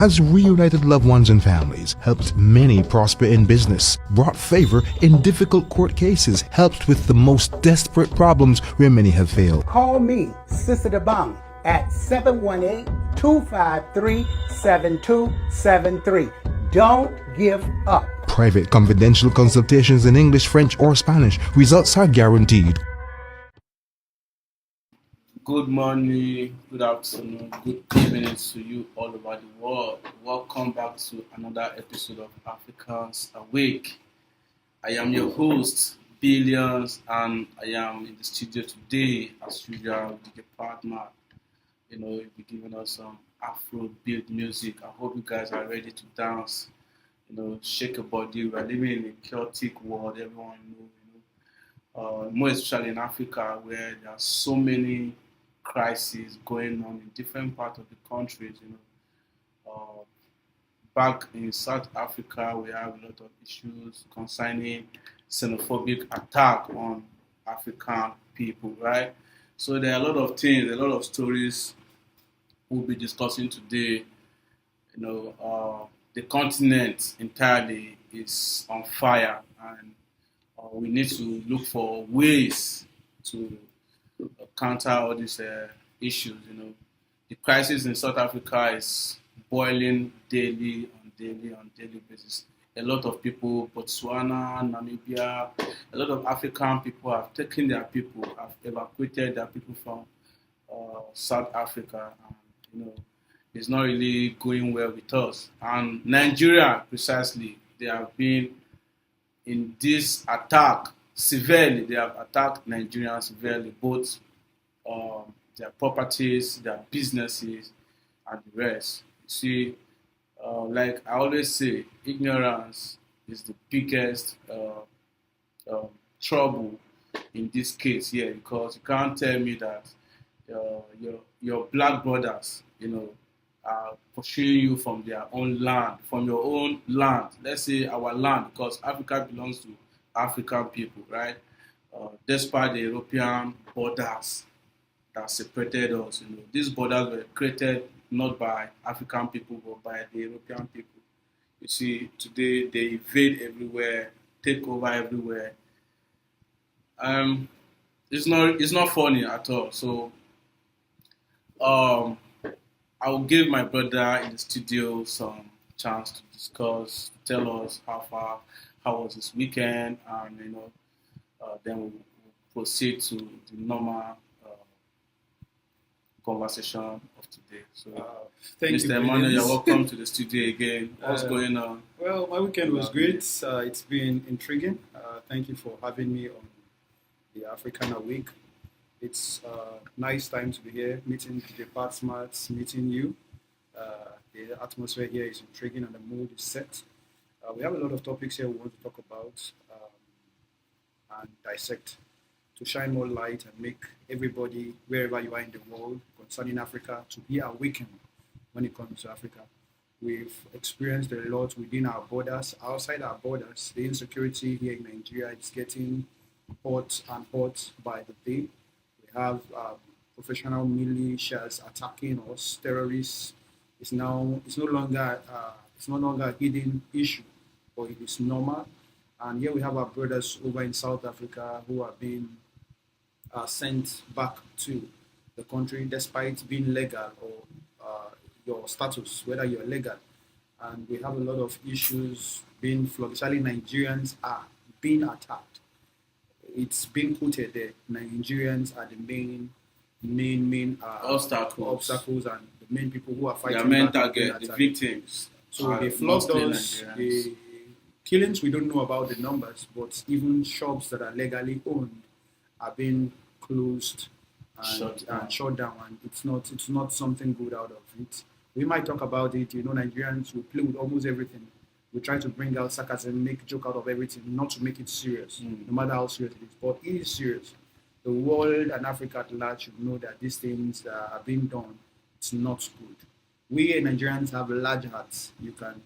has reunited loved ones and families, helped many prosper in business, brought favor in difficult court cases, helped with the most desperate problems where many have failed. Call me, Sister DeBong, at 718-253-7273. Don't give up. Private confidential consultations in English, French, or Spanish. Results are guaranteed. Good morning, good afternoon, good evening to you all over the world. Welcome back to another episode of Africans Awake. I am your host, Billions, and I am in the studio today, as usual, with the partner. You'll be giving us some Afro-beat music. I hope you guys are ready to dance. Shake your body. We are living in a chaotic world, everyone knows. More especially in Africa, where there are so many crises going on in different parts of the countries. Back in South Africa, we have a lot of issues concerning xenophobic attack on African people, right? So there are a lot of things, a lot of stories we'll be discussing today. The continent entirely is on fire, and we need to look for ways to counter all these issues. The crisis in South Africa is boiling daily on daily basis. A lot of people, Botswana, Namibia, a lot of African people have taken their people, have evacuated their people from South Africa, and it's not really going well with us. And Nigeria, precisely, they have been in this attack severely. They have attacked Nigerians severely, both their properties, their businesses, and the rest. You see, like I always say, ignorance is the biggest trouble in this case here, because you can't tell me that your black brothers, are pursuing you from their own land, from your own land. Let's say our land, because Africa belongs to African people, right? Despite the European borders that separated us, these borders were created not by African people but by the European people. You see, today they invade everywhere, take over everywhere. It's not funny at all. So I will give my brother in the studio some chance to discuss, to tell us how was this weekend, and then we'll proceed to the normal conversation of today. So, thank Mr. you, Emmanuel, you're Williams. welcome to the studio again. What's going on? Well, my weekend was great. It's been intriguing. Thank you for having me on the African Week. It's nice time to be here, meeting the Part Smarts, meeting you. The atmosphere here is intriguing and the mood is set. We have a lot of topics here we want to talk about and dissect to shine more light and make everybody, wherever you are in the world, concerning Africa, to be awakened when it comes to Africa. We've experienced a lot within our borders, outside our borders. The insecurity here in Nigeria is getting hot and hot by the day. We have professional militias attacking us, terrorists. It's no longer a hidden issue, but it is normal. And here we have our brothers over in South Africa who are being sent back to the country despite being legal, or your status, whether you're legal. And we have a lot of issues being flogged. Especially Nigerians are being attacked. It's been quoted that Nigerians are the main obstacles and the main people who are fighting. Their main target, the victims. So they flogged us. The killings, we don't know about the numbers, but even shops that are legally owned are being closed and shut down, and it's not something good out of it. We might talk about it. Nigerians will play with almost everything. We try to bring out sarcasm, make joke out of everything, not to make it serious, no matter how serious it is. But it is serious. The world and Africa at large should know that these things that are being done, it's not good. We Nigerians have large hearts. You can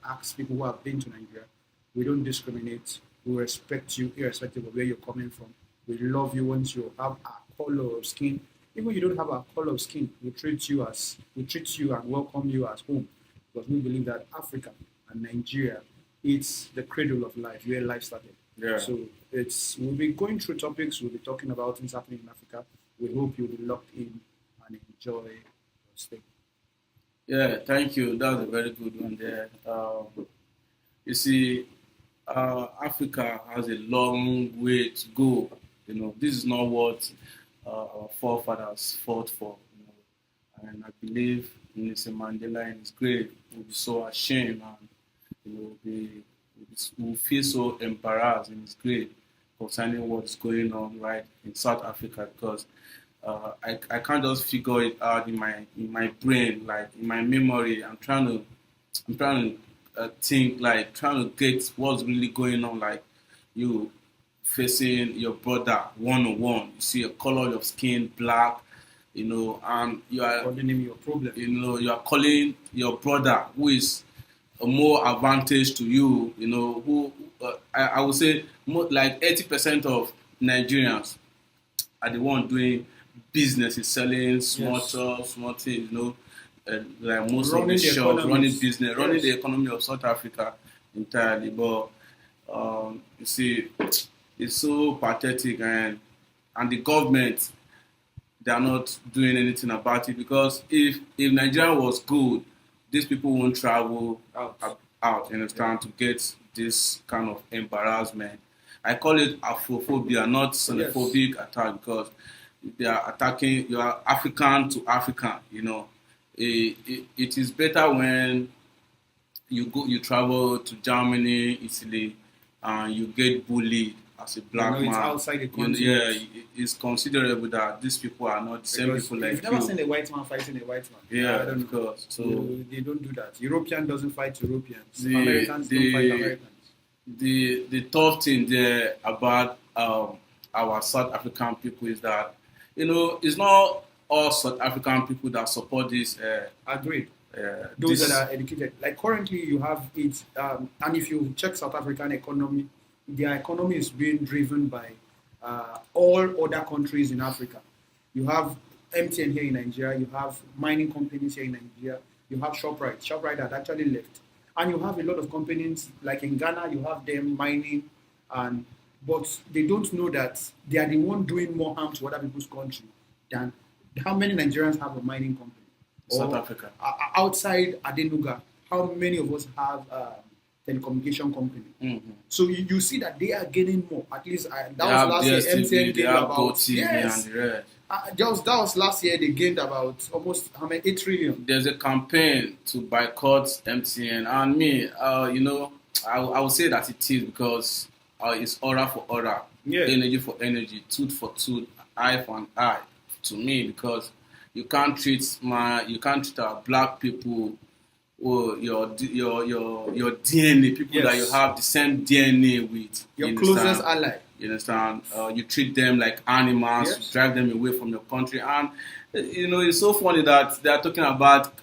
ask people who have been to Nigeria. We don't discriminate. We respect you irrespective of where you're coming from. We love you once you have a color of skin. Even if you don't have a color of skin, we treat you and welcome you as home. because we believe that Africa and Nigeria, it's the cradle of life, where life started. Yeah. So we'll be going through topics, we'll be talking about things happening in Africa. We hope you'll be locked in and enjoy your stay. Yeah, thank you. That was a very good one there. You see, Africa has a long way to go. You know, this is not what our forefathers fought for. You know, and I believe Nelson Mandela in his grave will be so ashamed, and you know, will feel so embarrassed in his grave concerning what's going on right in South Africa, because I can't just figure it out in my brain, like in my memory. I'm trying to think, like trying to get what's really going on, like you facing your brother one on one. You see a color of your skin black, you know, and you are Calling him your problem. you know, you are calling your brother who is a more advantage to you, you know, who I would say more, like 80% of Nigerians are the one doing business, selling small stuff, small things, you know, like most Running of the the shops, running economies. business, running the economy of South Africa entirely. But you see, it's so pathetic, and the government, they are not doing anything about it, because if Nigeria was good, these people won't travel out, you understand, to get this kind of embarrassment. I call it Afrophobia, not xenophobic attack, because they are attacking, you are African to African, you know. It is better when you travel to Germany, Italy, and you get bullied as a black man. It's outside the You know, country. it's considerable that these people are not the same Because people like you've never you. seen a white man fighting a white man. Yeah, I don't of know. course. So They don't do that. European doesn't fight Europeans. The- Americans the- don't fight Americans. the tough thing there about our South African people is that, you know, it's not all South African people that support this. Agreed. Those This, that are educated. Like currently, you have it, and if you check South African economy, their economy is being driven by all other countries in Africa. You have MTN here in Nigeria, you have mining companies here in Nigeria, you have ShopRite. ShopRite had actually left. And you have a lot of companies, like in Ghana, you have them mining, but they don't know that they are the one doing more harm to other people's country than how many Nigerians have a mining company. South Or, Africa. outside Adenuga, how many of us have telecommunication company? Mm-hmm. So you see that they are getting more. At least that They was have last year. DSTV, MTN they gained have about GoTV yes. and the rest. That was last year. They gained about almost how many 8 trillion. There's a campaign to boycott MTN, and me, you know, I would say that it is, because it's aura for aura, energy for energy, tooth for tooth, eye for an eye. To me, because you can't treat our black people or your DNA, people that you have the same DNA with. Your closest ally. You understand? You treat them like animals, Yes. drive them away from your country, and you know, it's so funny that they are talking about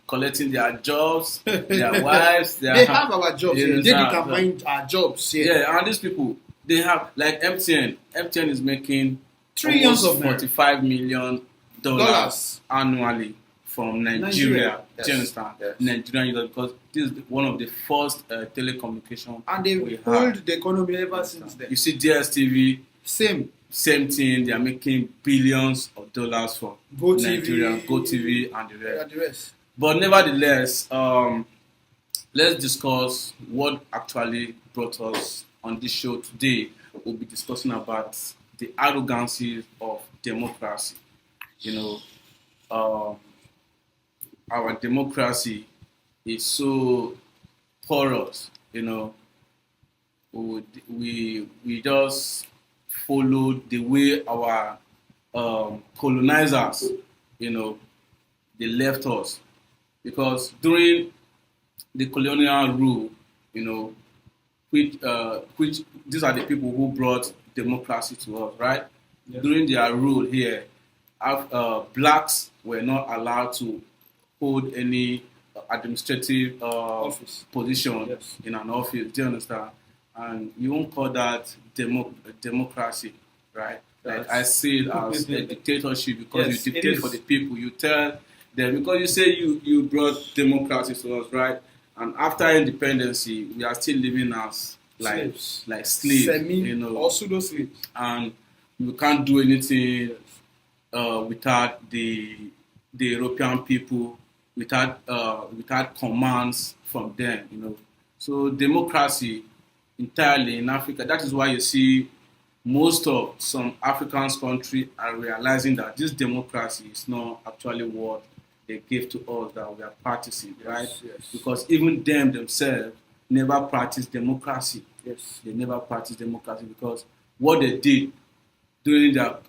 collecting their jobs, their wives. They have our jobs. You They understand? can find our jobs. Yeah, and these people, they have, like MTN. MTN is making Trillions almost of $45 million annually from Nigeria. Do you understand? Yes. Nigerian users, because this is one of the first telecommunication. And they've we pulled have. the economy ever since then. You see DSTV, Same thing. They are making billions of dollars for Nigeria, GoTV, and the rest. But nevertheless, let's discuss what actually brought us on this show today. We'll be discussing about the arrogancy of democracy. You know, our democracy is so porous. You know, we just follow the way our colonizers, you know, they left us. Because during the colonial rule, you know, which these are the people who brought democracy to us, right? Yes. During their rule here, blacks were not allowed to hold any administrative position in an office. Do you understand? And you won't call that democracy, right? Like I see it as a dictatorship, because you dictate for the people. You tell Then because you say you brought democracy to us, right? And after independence, we are still living as slaves, semi you know, or pseudo slaves, and you can't do anything without the European people, without commands from them, you know. So democracy entirely in Africa. That is why you see most of some African countries are realizing that this democracy is not actually what they gave to us that we are practicing, right? Yes. Because even them themselves never practiced democracy. Yes. They never practiced democracy because what they did during the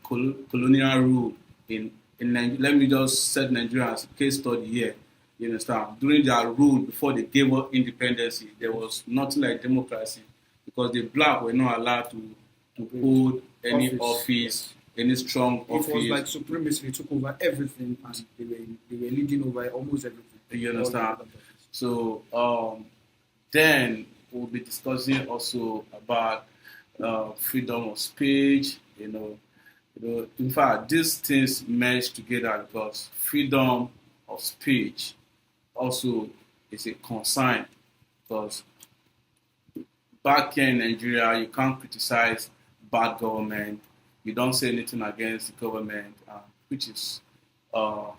colonial rule in Nigeria, let me just set Nigeria as a case study here. You understand? During their rule before they gave up independence, there was nothing like democracy because the black were not allowed to hold any office, any strong office. It was like supremacy. They took over everything and they were leading over almost everything. You understand? So then we'll be discussing also about freedom of speech. You know, in fact, these things merge together because freedom of speech also is a concern because back here in Nigeria, you can't criticize bad government. You don't say anything against the government, which is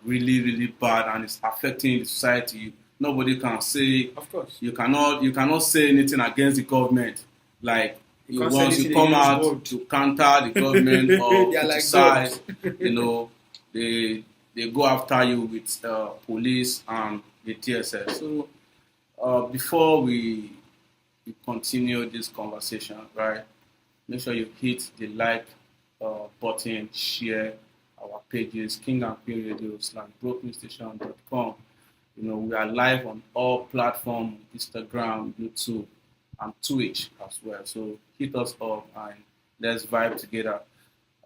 really, really bad and it's affecting the society. Nobody can say. Of course. You cannot say anything against the government. Like once you come out to counter the government or criticize, you know, they go after you with police and the TSS. So before we continue this conversation, right? Make sure you hit the like button, share our pages, King and Queen Radio /BrokenStation.com. You know, we are live on all platforms, Instagram, YouTube, and Twitch as well. So hit us up and let's vibe together.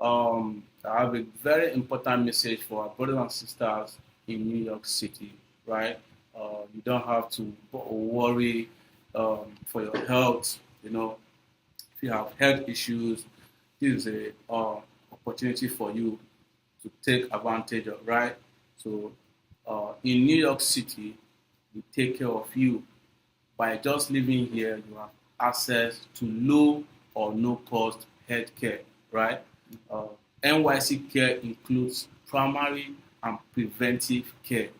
I have a very important message for our brothers and sisters in New York City, right? You don't have to worry for your health. You know, if you have health issues, this is a opportunity for you to take advantage of, right? So in New York City, we take care of you. By just living here, you have access to low or no cost healthcare, right? NYC care includes primary and preventive care,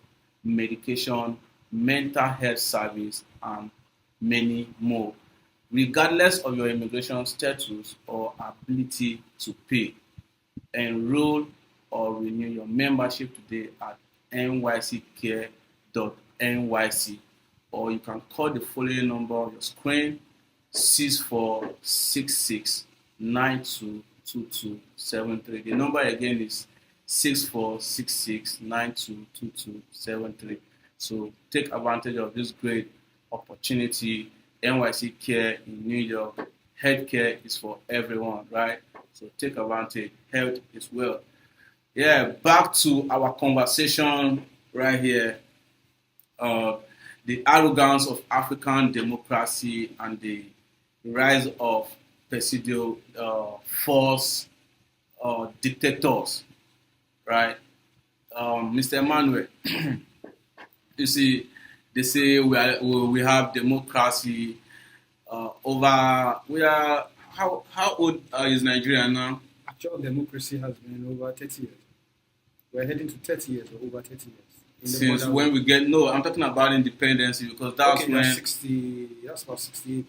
medication, mental health service, and many more. Regardless of your immigration status or ability to pay, enroll or renew your membership today at nyccare.nyc, or you can call the following number on your screen: 6466922273. The number again is 6466922273. So take advantage of this great opportunity. NYC Care in New York. Healthcare is for everyone, right? So take advantage. Health is wealth. Yeah, back to our conversation right here. The arrogance of African democracy and the rise of perceived false dictators, right? Mr. Emmanuel, you see, they say we have democracy over. We are how old is Nigeria now? Actual democracy has been over 30 years. We're heading to 30 years or over 30 years. Since when we get I'm talking about independence because that's when that's about 68.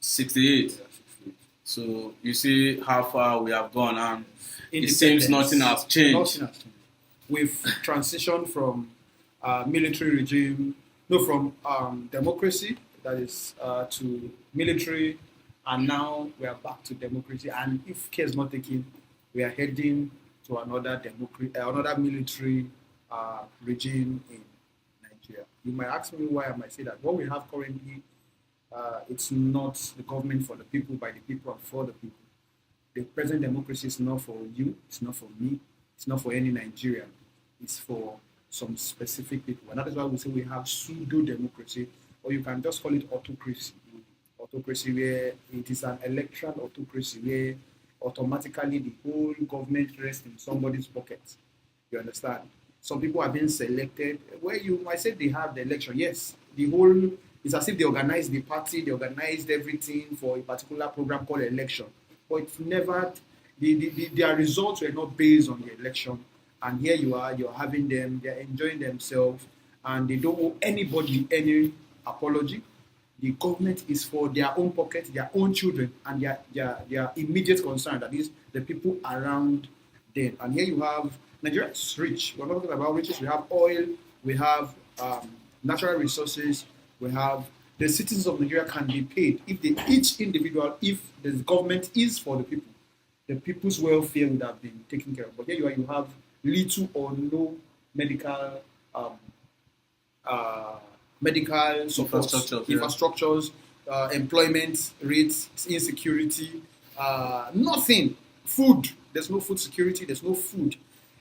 68. Yeah, 68. So you see how far we have gone, and it seems nothing has changed. Nothing has changed. We've transitioned from military regime, from democracy, that is, to military, and now we are back to democracy. And if care is not taken, we are heading to another military regime in Nigeria. You might ask me why I might say that. What we have currently, it's not the government for the people, by the people, and for the people. The present democracy is not for you, it's not for me, it's not for any Nigerian. It's for some specific people. And that is why we say we have pseudo-democracy, or you can just call it autocracy. Autocracy where it is an electoral autocracy where automatically the whole government rests in somebody's pocket. You understand? Some people are being selected. Where you might say they have the election, yes, the whole it's as if they organized the party, they organized everything for a particular program called election, but it's never their results were not based on the election. And here you are, you're having them, they're enjoying themselves, and they don't owe anybody any apology. The government is for their own pocket, their own children, and their immediate concern, that is the people around them. And here you have Nigeria is rich. We're not talking about riches. We have oil, we have natural resources, we have the citizens of Nigeria can be paid if they each individual, if the government is for the people's welfare would have been taken care of. But here you have little or no medical medical support, infrastructures, employment rates, insecurity, nothing. Food, there's no food security, there's no food.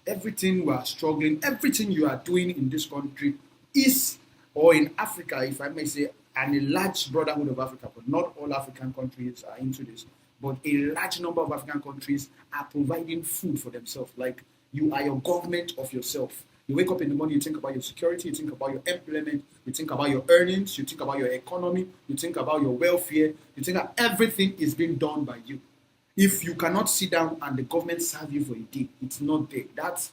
Everything we are struggling, everything you are doing in this country is, or in Africa, if I may say, and a large brotherhood of Africa, but not all African countries are into this, but a large number of African countries are providing food for themselves. Like, you are your government of yourself. You wake up in the morning, you think about your security, you think about your employment, you think about your earnings, you think about your economy, you think about your welfare, you think that everything is being done by you. If you cannot sit down and the government serve you for a day, it's not there. That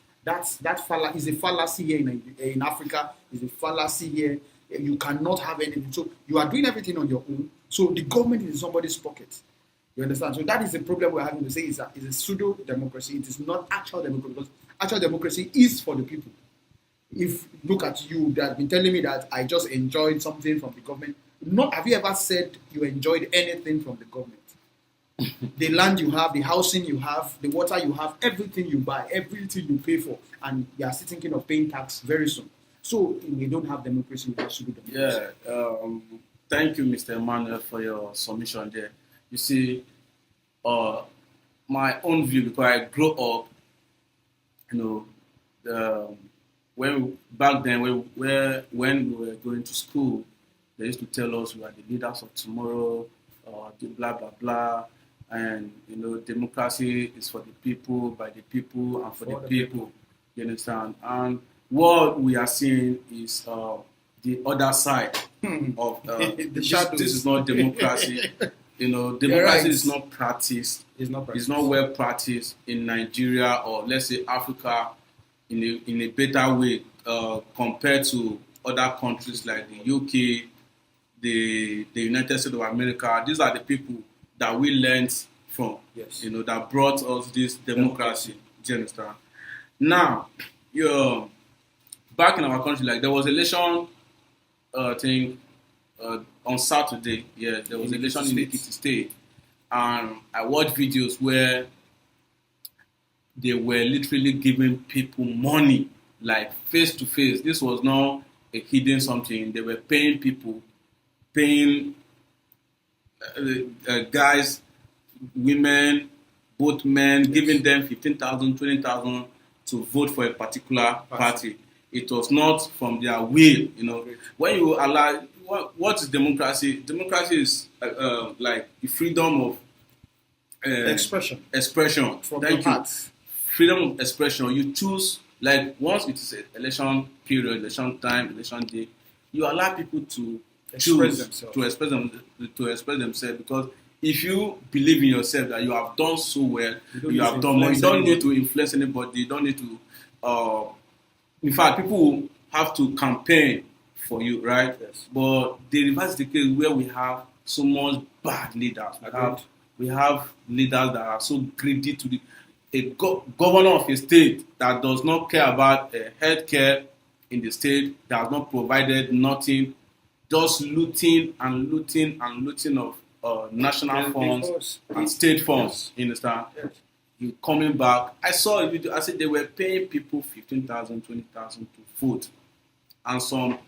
is a fallacy here in Africa. Is a fallacy here. You cannot have anything. So you are doing everything on your own. So the government is in somebody's pocket. You understand? So that is the problem we're having to say is a pseudo democracy. It is not actual democracy, because actual democracy is for the people. If look at you that have been telling me that I just enjoyed something from the government. Have you ever said you enjoyed anything from the government? The land you have, the housing you have, the water you have, everything you buy, everything you pay for, and you are still thinking of paying tax very soon. So we don't have democracy, we have pseudo democracy. Yeah, thank you, Mr. Emmanuel, for your submission there. You see, my own view, because I grew up, back then when we were going to school, they used to tell us we are the leaders of tomorrow, the blah blah blah, and democracy is for the people, by the people, and for the people. You understand? And what we are seeing is the other side of the shadows. This is not democracy. Democracy is not practiced. It's not well practiced in Nigeria, or let's say Africa, in a better way compared to other countries like the UK, the United States of America. These are the people that we learned from. Yes. That brought us this democracy. Do you understand? Now, back in our country, like there was election thing on Saturday. Yeah, there was election in Ekiti State, and I watched videos where they were literally giving people money, like face to face. This was not a hidden something. They were paying people, guys, women, both men, giving them 15,000, 20,000 to vote for a particular party. It was not from their will, When you allow, what is democracy? Democracy is like the freedom of expression. From your heart. Freedom of expression. You choose, like once it is an election period, election time, election day, you allow people to choose to express themselves. Because if you believe in yourself that you have done so well, you have done more, you don't need to influence anybody. You don't need to. In fact, people will have to campaign for you, right? Yes. But the reverse is the case where we have so much bad leaders. We have leaders that are so greedy to a governor of a state that does not care about health care in the state, that has not provided nothing, just looting of national funds and state funds. You understand? Yes. You coming back. I saw a video. I said they were paying people 15,000, 20,000 to vote, and some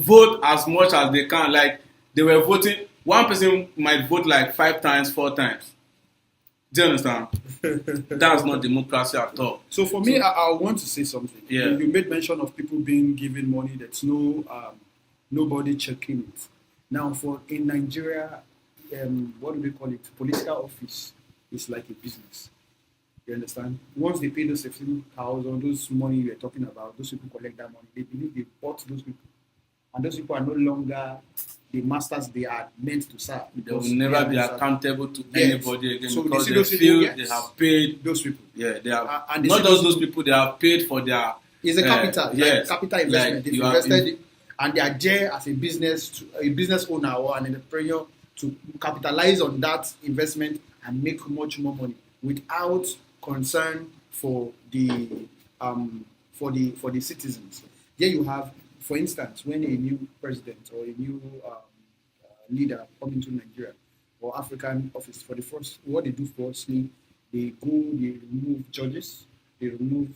vote as much as they can. Like they were voting. One person might vote like 5 times, 4 times. Do you understand? That's not democracy at all. So for me, I want to say something. Yeah. You made mention of people being given money. That's nobody checking it. Now, in Nigeria, what do they call it? Political office is like a business. You understand? Once they pay those 15,000, those money you're talking about, those people collect that money. They believe they bought those people, and those people are no longer the masters they are meant to serve. They will never be accountable to Yes. anybody again So because see they those feel people, they yes. have paid. Those people. Yeah, they have. And they Not see just those those people, they have paid for their. It's a capital, yes, capital investment. like They've you are invested, and they are there as a business owner or an entrepreneur to capitalize on that investment and make much more money without concern for the citizens. Here you have, for instance, when a new president or a new leader come into Nigeria or African office, for the first, what they do firstly, they remove judges, they remove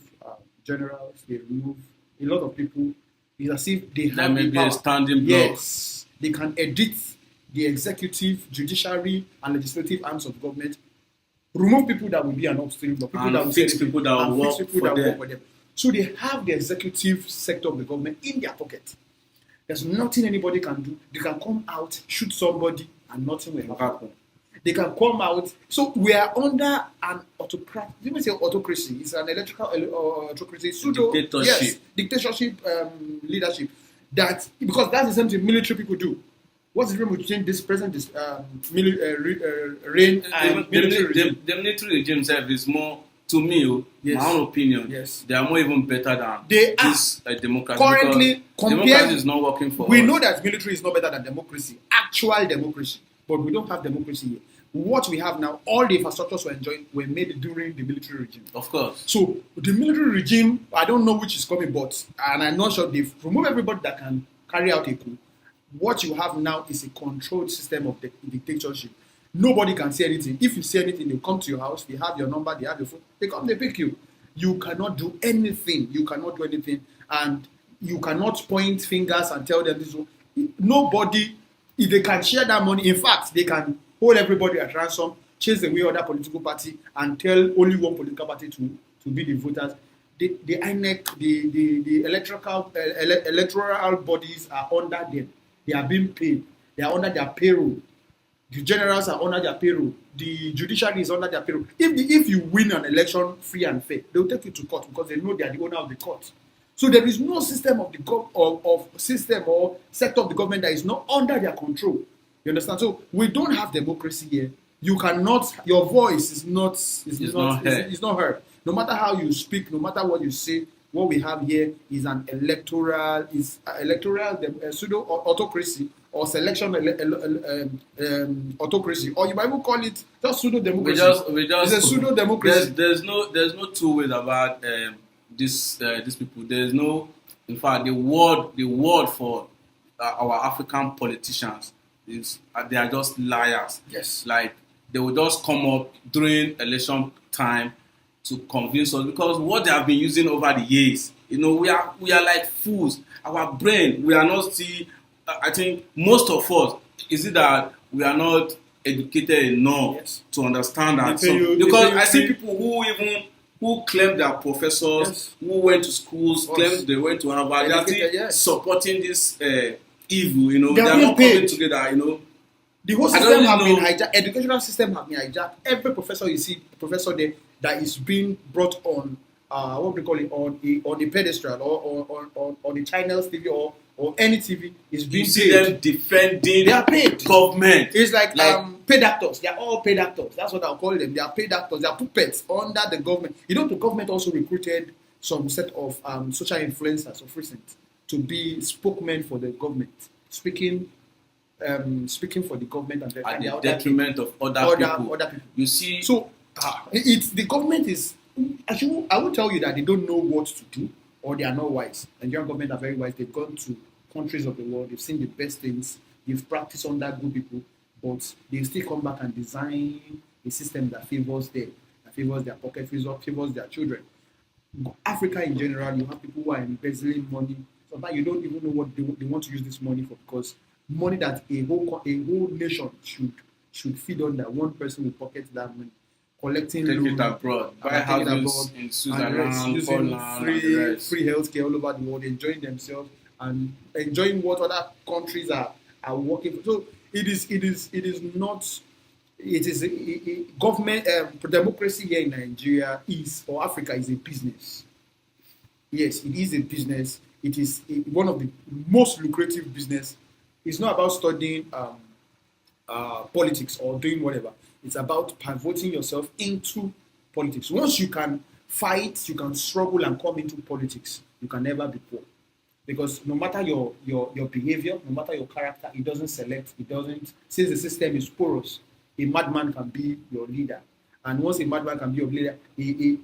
generals, they remove a lot of people. It's as if they There have may the be power. a standing block. Yes, they can edit the executive, judiciary, and legislative arms of government. Remove people that will be an upstream, but people And that will fix say people that will and work fix people for that them. work for them. So they have the executive sector of the government in their pocket. There's nothing anybody can do. They can come out, shoot somebody, and nothing will happen. They can come out. So we are under an autocracy. Let me say autocracy. It's an electrical autocracy, Dictatorship. Yes, dictatorship leadership. That because that's the same thing military people do. What's the difference between this present reign and military regime? The military regime itself is more, to me, Yes. my own opinion. Yes. They are more even better than They this democracy. currently because democracy is not working for we us. know that military is not better than democracy, actual democracy, but we don't have democracy here. What we have now, all the infrastructures we're enjoying were made during the military regime. Of course. So the military regime, I don't know which is coming, but and I'm not sure they've removed everybody that can carry out a coup. What you have now is a controlled system of dictatorship. Nobody can say anything. If you say anything, they come to your house, they have your number, they have your phone, they come, they pick you. You cannot do anything. You cannot do anything. And you cannot point fingers and tell them this. Nobody, if they can share that money, in fact, they can hold everybody at ransom, chase away other political party, and tell only one political party to be the voters. The INEC, the electoral bodies are under them. They are being paid. They are under their payroll. The generals are under their payroll. The judiciary is under their payroll. If you win an election free and fair, they will take you to court because they know they are the owner of the court. So there is no system of system or sector of the government that is not under their control. You understand? So we don't have democracy here. You cannot. Your voice is not heard. No matter how you speak, no matter what you say, what we have here is an electoral pseudo autocracy or selection autocracy, or you might even call it just pseudo democracy. It's a pseudo democracy. There's no two ways about these people. There's no, in fact, the word for our African politicians is they are just liars. Yes. Like they will just come up during election time to convince us, because what they have been using over the years, we are like fools. Our brain, we are not still. I think most of us, is it that we are not educated enough to understand that? Because I see people who claim they are professors, who went to schools, claim they went to Harvard, they are still supporting this evil. They are not coming together. The whole system has been hijacked. Educational system has been hijacked. Every professor you see, professor there that is being brought on, what we call it, on a pedestal or on the channels TV or any TV is being paid. You see them defending. They are paid. Government. It's like paid actors. They are all paid actors. That's what I'll call them. They are paid actors. They are puppets under the government. The government also recruited some set of social influencers of recent to be spokesmen for the government, speaking for the government and at the detriment of other people. You see, so the government is. Actually, I will tell you that they don't know what to do, or they are not wise. Nigerian government are very wise. They've gone to countries of the world. They've seen the best things. They've practiced under good people, but they still come back and design a system that favors them, that favors their pocket, favors their children. Africa in general, you have people who are embezzling money. Sometimes you don't even know what they want to use this money for, because money that a whole nation should feed on, that one person will pocket that money, collecting take loans, it abroad, buy houses in Switzerland, using Poland, free healthcare all over the world, enjoying themselves and enjoying what other countries are working for. So it is it is government democracy here in Nigeria is or Africa is a business. Yes, it is a business. It is one of the most lucrative business. It's not about studying politics or doing whatever. It's about pivoting yourself into politics. Once you can fight, you can struggle and come into politics, you can never be poor. Because no matter your behavior, no matter your character, it doesn't select, it doesn't, since the system is porous, a madman can be your leader. And once a madman can be your leader,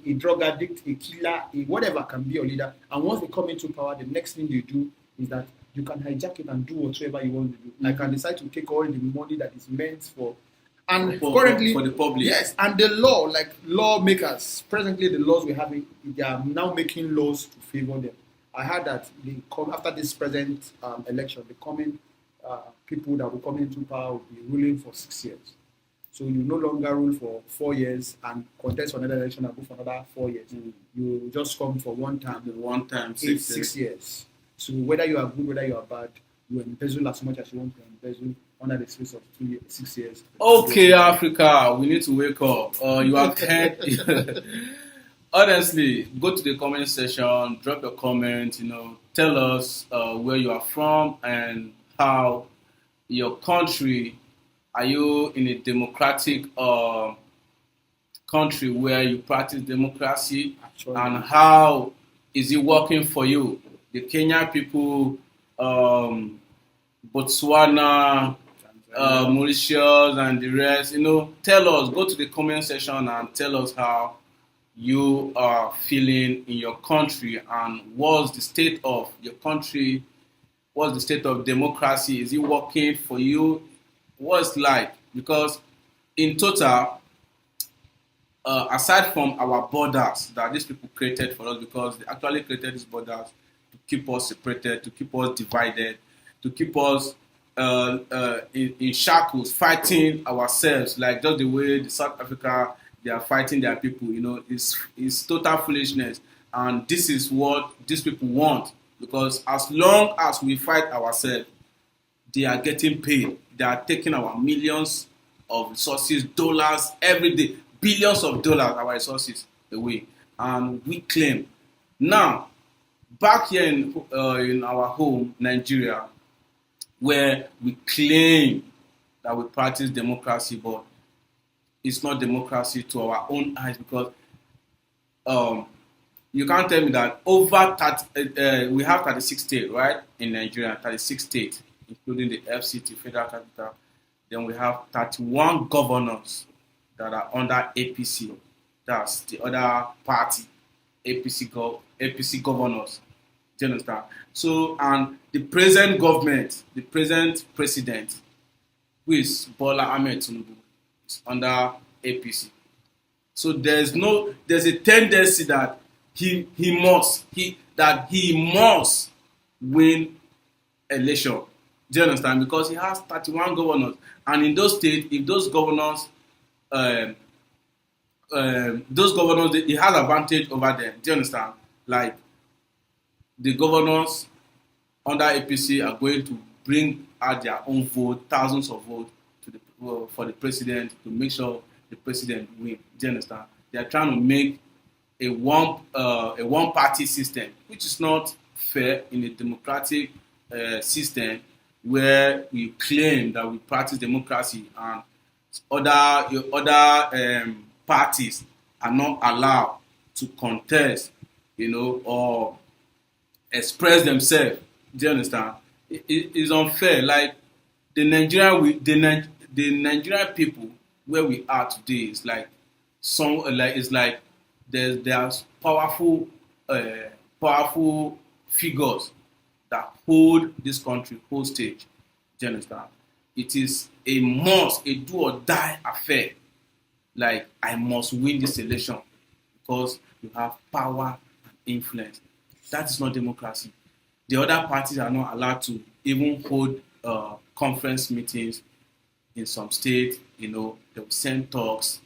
a drug addict, a killer, a whatever can be your leader. And once they come into power, the next thing they do is that you can hijack it and do whatever you want to do. I can decide to take all the money that is meant for, and currently for the public. Yes, and the law, like lawmakers, presently the laws we have, they are now making laws to favor them. I heard that they come after this present election, the coming people that will come into power will be ruling for 6 years. So you no longer rule for 4 years and contest for another election and go for another 4 years. You just come for one time. One time, 6 years. So whether you are good, whether you are bad, you embezzle as much as you want to embezzle under the space of 6 years. Okay, Africa, we need to wake up. You have heard. Honestly, go to the comment section, drop your comment. Tell us where you are from and how your country. Are you in a democratic country where you practice democracy? Actually, and how is it working for you? The Kenyan people, Botswana, Mauritius, and the rest. Tell us. Go to the comment section and tell us how you are feeling in your country and what's the state of your country. What's the state of democracy? Is it working for you? What's like? Because in total, aside from our borders that these people created for us, because they actually created these borders to keep us separated, to keep us divided, to keep us in shackles, fighting ourselves, like just the way the South Africa, they are fighting their people. It's total foolishness. And this is what these people want. Because as long as we fight ourselves, they are getting paid. They are taking our millions of resources, dollars every day, billions of dollars, our resources away. And we claim. Now, back here in our home, Nigeria, where we claim that we practice democracy, but it's not democracy to our own eyes, because you can't tell me that we have 36 states, right, in Nigeria, 36 states, including the FCT, Federal Capital. Then we have 31 governors that are under APC. That's the other party, APC governors. Do you understand? So, and the present government, the present president, who is Bola Ahmed Tinubu, is under APC. So there's a tendency that he must win election. Do you understand? Because he has 31 governors, and in those states, if those governors, he has advantage over them. Do you understand? Like the governors under APC are going to bring out their own vote, thousands of votes for the president to make sure the president wins. Do you understand? They are trying to make a one-party system, which is not fair in a democratic system where we claim that we practice democracy and other parties are not allowed to contest, or express themselves. Do you understand? It is unfair. Like the Nigerian people where we are today is like there's powerful figures that hold this country hostage. Do you understand? It is a must, a do or die affair. Like, I must win this election because you have power and influence. That is not democracy. The other parties are not allowed to even hold conference meetings in some states. They will send talks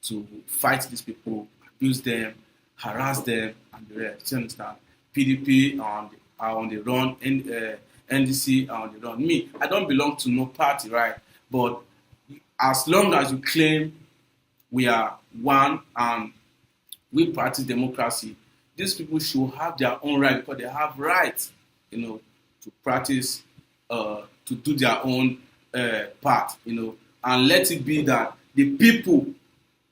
to fight these people, abuse them, harass them, and the rest. Do you understand? PDP are on the run, NDC are on the run. Me, I don't belong to no party, right? But as long as you claim we are one and we practice democracy, these people should have their own right because they have rights, to practice, to do their own part, and let it be that the people,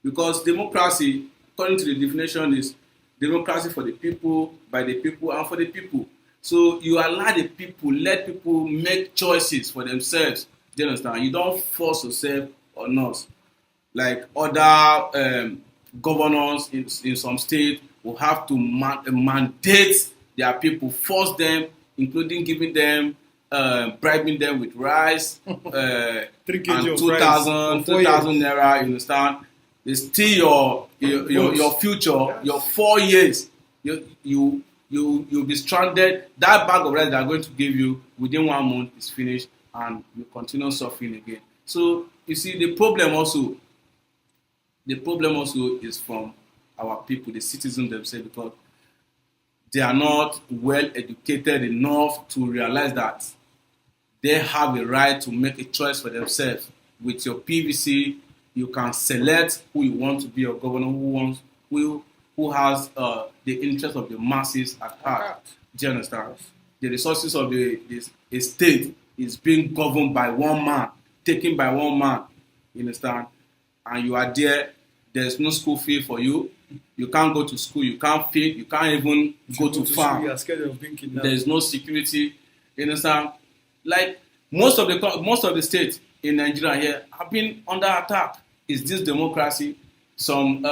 because democracy, according to the definition, is democracy for the people, by the people, and for the people. So you allow the people, let people make choices for themselves. Do you understand? You don't force yourself on us. Like other governors in some states will have to mandate their people, force them, including giving them, bribing them with rice, 3 kg and of 2,000 naira. You understand? It's still your future, your 4 years. You'll be stranded. That bag of rice they are going to give you within 1 month is finished, and you continue suffering again. So you see, the problem also is from our people, the citizens themselves, because they are not well educated enough to realize that they have a right to make a choice for themselves. With your PVC, you can select who you want to be your governor, who has the interest of the masses at heart. Do you understand? The resources of the state is being governed by one man, taken by one man. You understand? And you are there. There's no school fee for you. You can't go to school. You can't feed. You can't even go to farm. You are scared of being kidnapped. There's no security. You understand? Like most of the states in Nigeria here have been under attack. Is this democracy? Some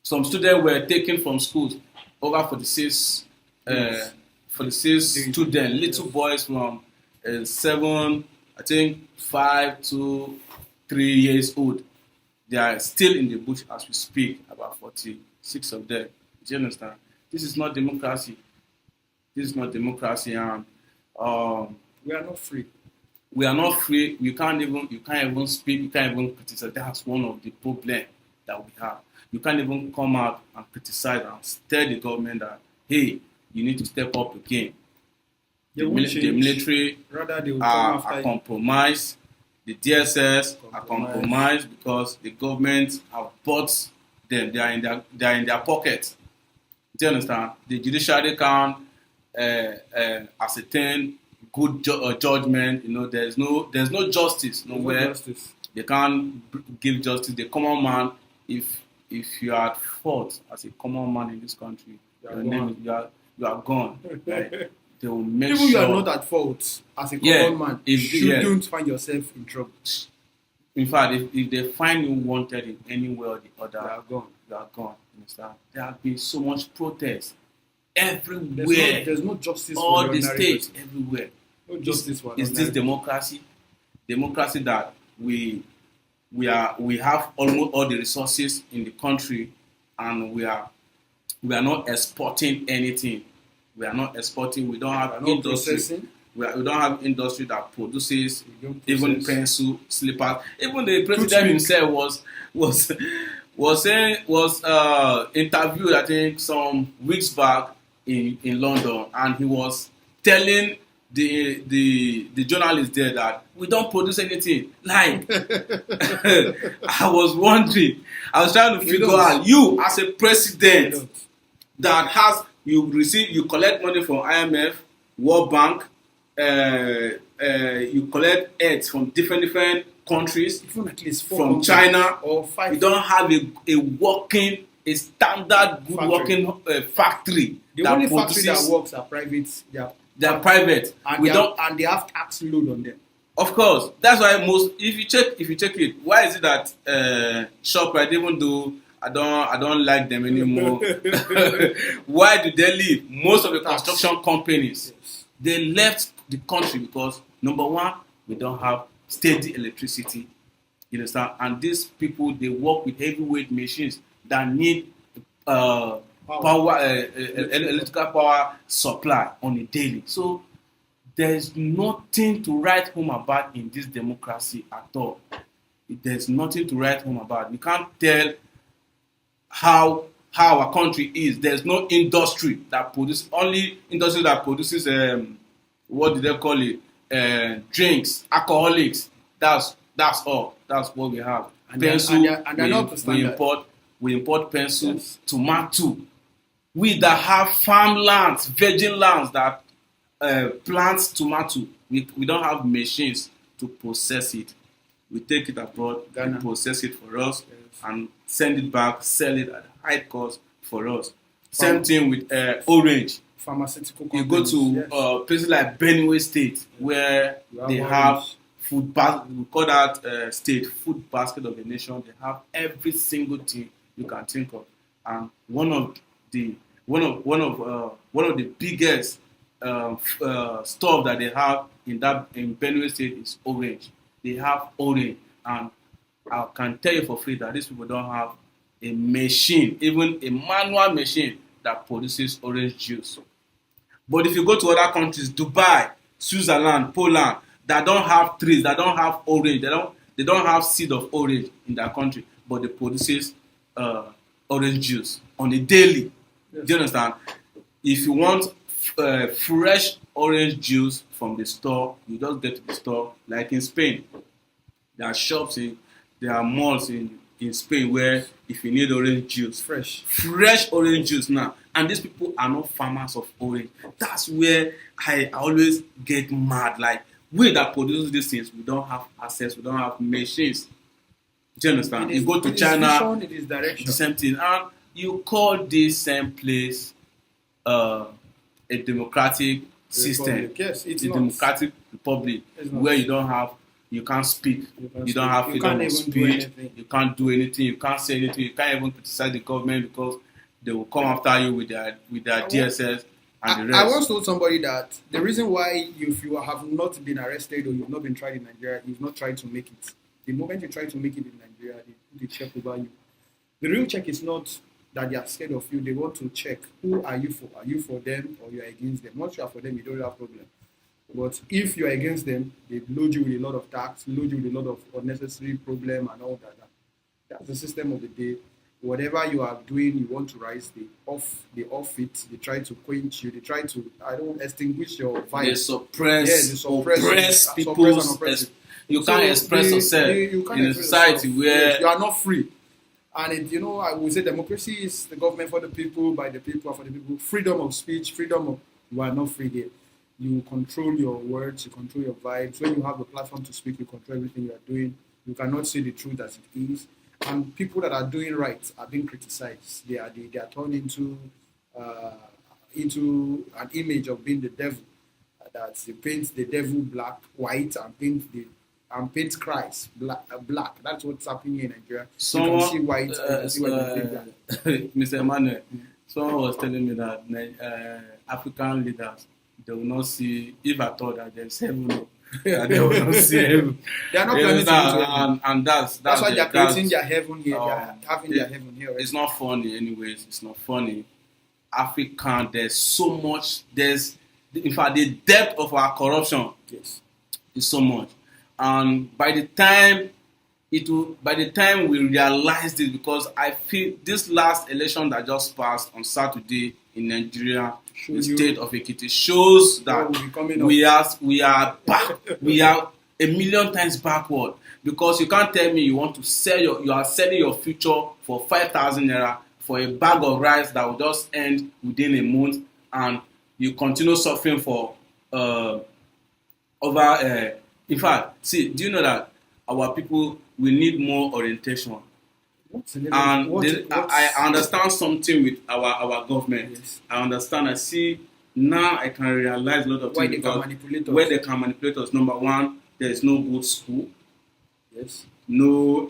students were taken from schools, over 46 students, little boys from 5 to 3 years old. They are still in the bush as we speak, about 46 of them. Do you understand? This is not democracy. And we are not free. We are not free. You can't even speak. You can't even criticize. That's one of the problems that we have. You can't even come out and criticize and tell the government that, hey, you need to step up again. The military are compromised. The DSS are compromised because the government have bought them. They are in their pocket. Do you understand? The judiciary can't ascertain good judgment. There's no justice nowhere. They can't give justice. The common man, if you are at fault as a common man in this country, you are gone. Right? They will make even sure you are not at fault as a common man. You don't find yourself in trouble. In fact, if they find you wanted in any way or the other, you are gone. Understand? There have been so much protest everywhere. There's no justice. All the states, everywhere. No justice for is this democracy? Democracy that we have almost all the resources in the country, and we are not exporting anything. We are not exporting. We don't have industry. We don't have industry that produces even pencil, slippers. Even the president himself was interviewed, I think, some weeks back in London, and he was telling the journalist there that we don't produce anything. Like, I was wondering. I was trying to figure out, you as a president that has you collect money from IMF, World Bank, you collect aid from different countries, even at least from China, or 5. You don't have a standard good working factory. The only factory that works are private. They are private. And they have tax load on them. Of course, that's why if you check it, why is it that ShopRite, even though I don't like them anymore, why did they leave? Most of the construction companies, they left the country because, number one, we don't have steady electricity. You understand? And these people, they work with heavyweight machines that need electrical power supply on a daily. So there's nothing to write home about in this democracy at all. There's nothing to write home about. We can't tell how our country is. There's no industry that produces, only industry that produces what do they call it? Drinks, alcoholics. That's That's all. That's what we have. And Pencil. they're not up to standard. We import pencil, Yes. tomato. We that have farmlands, virgin lands that plants tomato, we don't have machines to process it. We take it abroad, Ghana. we process it for us, Yes. and send it back, sell it at high cost for us. Same thing with orange. Pharmaceutical You go companies, to yes. places like Benue State, where You have they orange. have food basket. We call that state food basket of the nation. They have every single thing you can think of, and one of the biggest stuff that they have in Benue State is orange. They have orange, and I can tell you for free that these people don't have a machine, even a manual machine that produces orange juice. But if you go to other countries, Dubai, Switzerland, Poland, that don't have trees, that don't have orange, they don't have seed of orange in their country, but they produces orange juice on a daily. Yes. Do you understand? If you want fresh orange juice from the store, you just get to the store. Like in Spain, there are shops there are malls in Spain where if you need orange juice, fresh orange juice now, and these people are not farmers of orange. That's where I always get mad. Like, we that produce these things, we don't have access, we don't have machines. Do you understand? You go to China, it is direction. the same thing, and you call this same place a democratic system. Republic. Yes, it's a not. democratic republic It's not. where you can't speak, you don't have You freedom can't of even do speech, anything. you can't do anything, you can't say anything, you can't even criticize the government because they will come after you with their DSS and the I rest. once told somebody that the reason why if you have not been arrested or you've not been tried in Nigeria, you've not tried to make it. The moment you try to make it in Nigeria, they put a check over you. The real check is not that they are scared of you. They want to check, who are you for? Are you for them or you are against them? Once you are for them, you don't have problem. But if you are against them, they load you with a lot of tax, load you with a lot of unnecessary problem and all that. That's the system of the day. Whatever you are doing, you want to rise, they off it, they try to quench you, they try to extinguish your vibe. They suppress, Yeah, they oppress and people's. oppress. You So can't express yourself you can't in a express society yourself. where Yes, you are not free. And I would say democracy is the government for the people, by the people, and for the people. Freedom of speech, you are not free here. You control your words, you control your vibes. When you have a platform to speak, you control everything you are doing. You cannot say the truth as it is. And people that are doing right are being criticized. They are turned into an image of being the devil. That they paint the devil white, and paint Christ black. That's what's happening here in Nigeria. You can see white, you can see white. Mr. Emmanuel, someone was telling me that African leaders, they will not see, if I thought that there's heaven, that they will not see heaven. They are not planning to go to heaven. And that's why they are creating their that's- heaven here. They are having their heaven here. It's not funny, anyways. It's not funny. African, there's so much. In fact, the depth of our corruption Yes. is so much. And by the time we realize this, because I feel this last election that just passed on Saturday in Nigeria, the state of Ekiti, shows that we are back. We are a million times backward, because you can't tell me you want to you are selling your future for 5,000 naira for a bag of rice that will just end within a month, and you continue suffering for in fact, see, do you know that our people, we need more orientation? I understand something with our government. Yes. I understand. I see now. I can realize a lot of Why things they can because manipulate us. where they can manipulate us. Number one, there is no good school, Yes. no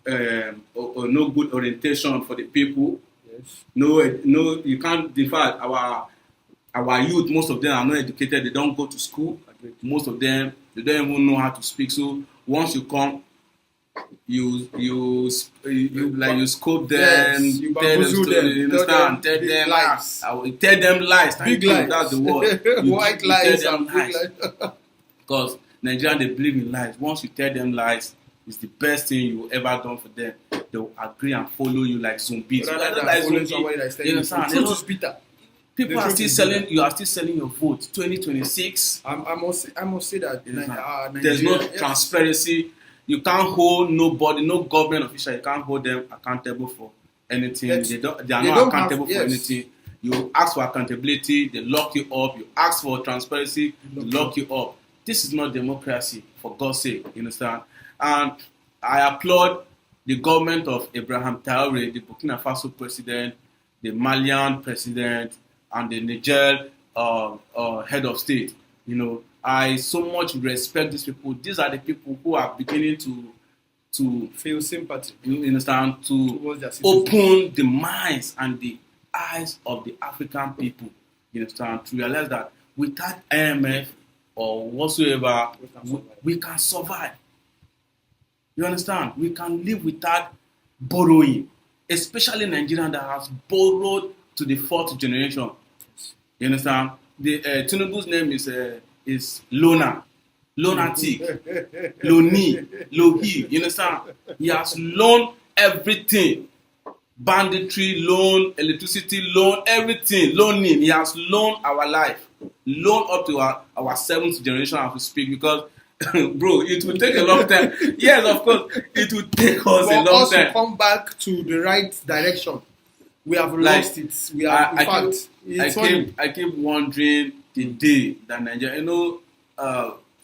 no good orientation for the people. Yes. No, you can't. In fact, our youth, most of them are not educated. They don't go to school. Most of them, they don't even know how to speak. So once you come, you scope them, Yes, you tell them bamboozle stories, them, you understand? tell them big lies. Tell them lies. Thank Big you. lies. That's the word. White You lies tell them and big lies. lies. Because Nigerians, they believe in lies. Once you tell them lies, it's the best thing you ever done for them. They will agree and follow you like zombies. Rather than Like following zombies. somebody that's telling You you understand? the truth is bitter. People The are truth still is selling. bitter. You are still selling your vote. 2026. I must say that There's Nigeria, no transparency. you can't hold nobody, no government official. You can't hold them accountable for anything. Yes. They are They not don't accountable have- for yes. anything. You ask for accountability, they lock you up. You ask for transparency, they lock you up. This is not democracy, for God's sake. You understand? And I applaud the government of Ibrahim Traore, the Burkina Faso president, the Malian president, and the Niger head of state. You know, I so much respect these people. These are the people who are beginning to Feel sympathy you understand, towards to their citizens. open the minds and the eyes of the African people. You understand, to realize that without IMF or whatsoever, we can survive. You understand? We can live without borrowing, especially Nigerian that has borrowed to the fourth generation. You understand? The Tinubu's name is Lonatic, Lohi. You understand? He has loaned everything. Banditry, loan, electricity, loan, everything, loaning. He has loaned our life, loan up to our seventh generation as we speak, because bro, it will take a long time. Yes, of course, it will take us For a long us to time. come back to the right direction, we have Like, lost it. We have, in fact, it's funny. I keep wondering the day that Nigeria,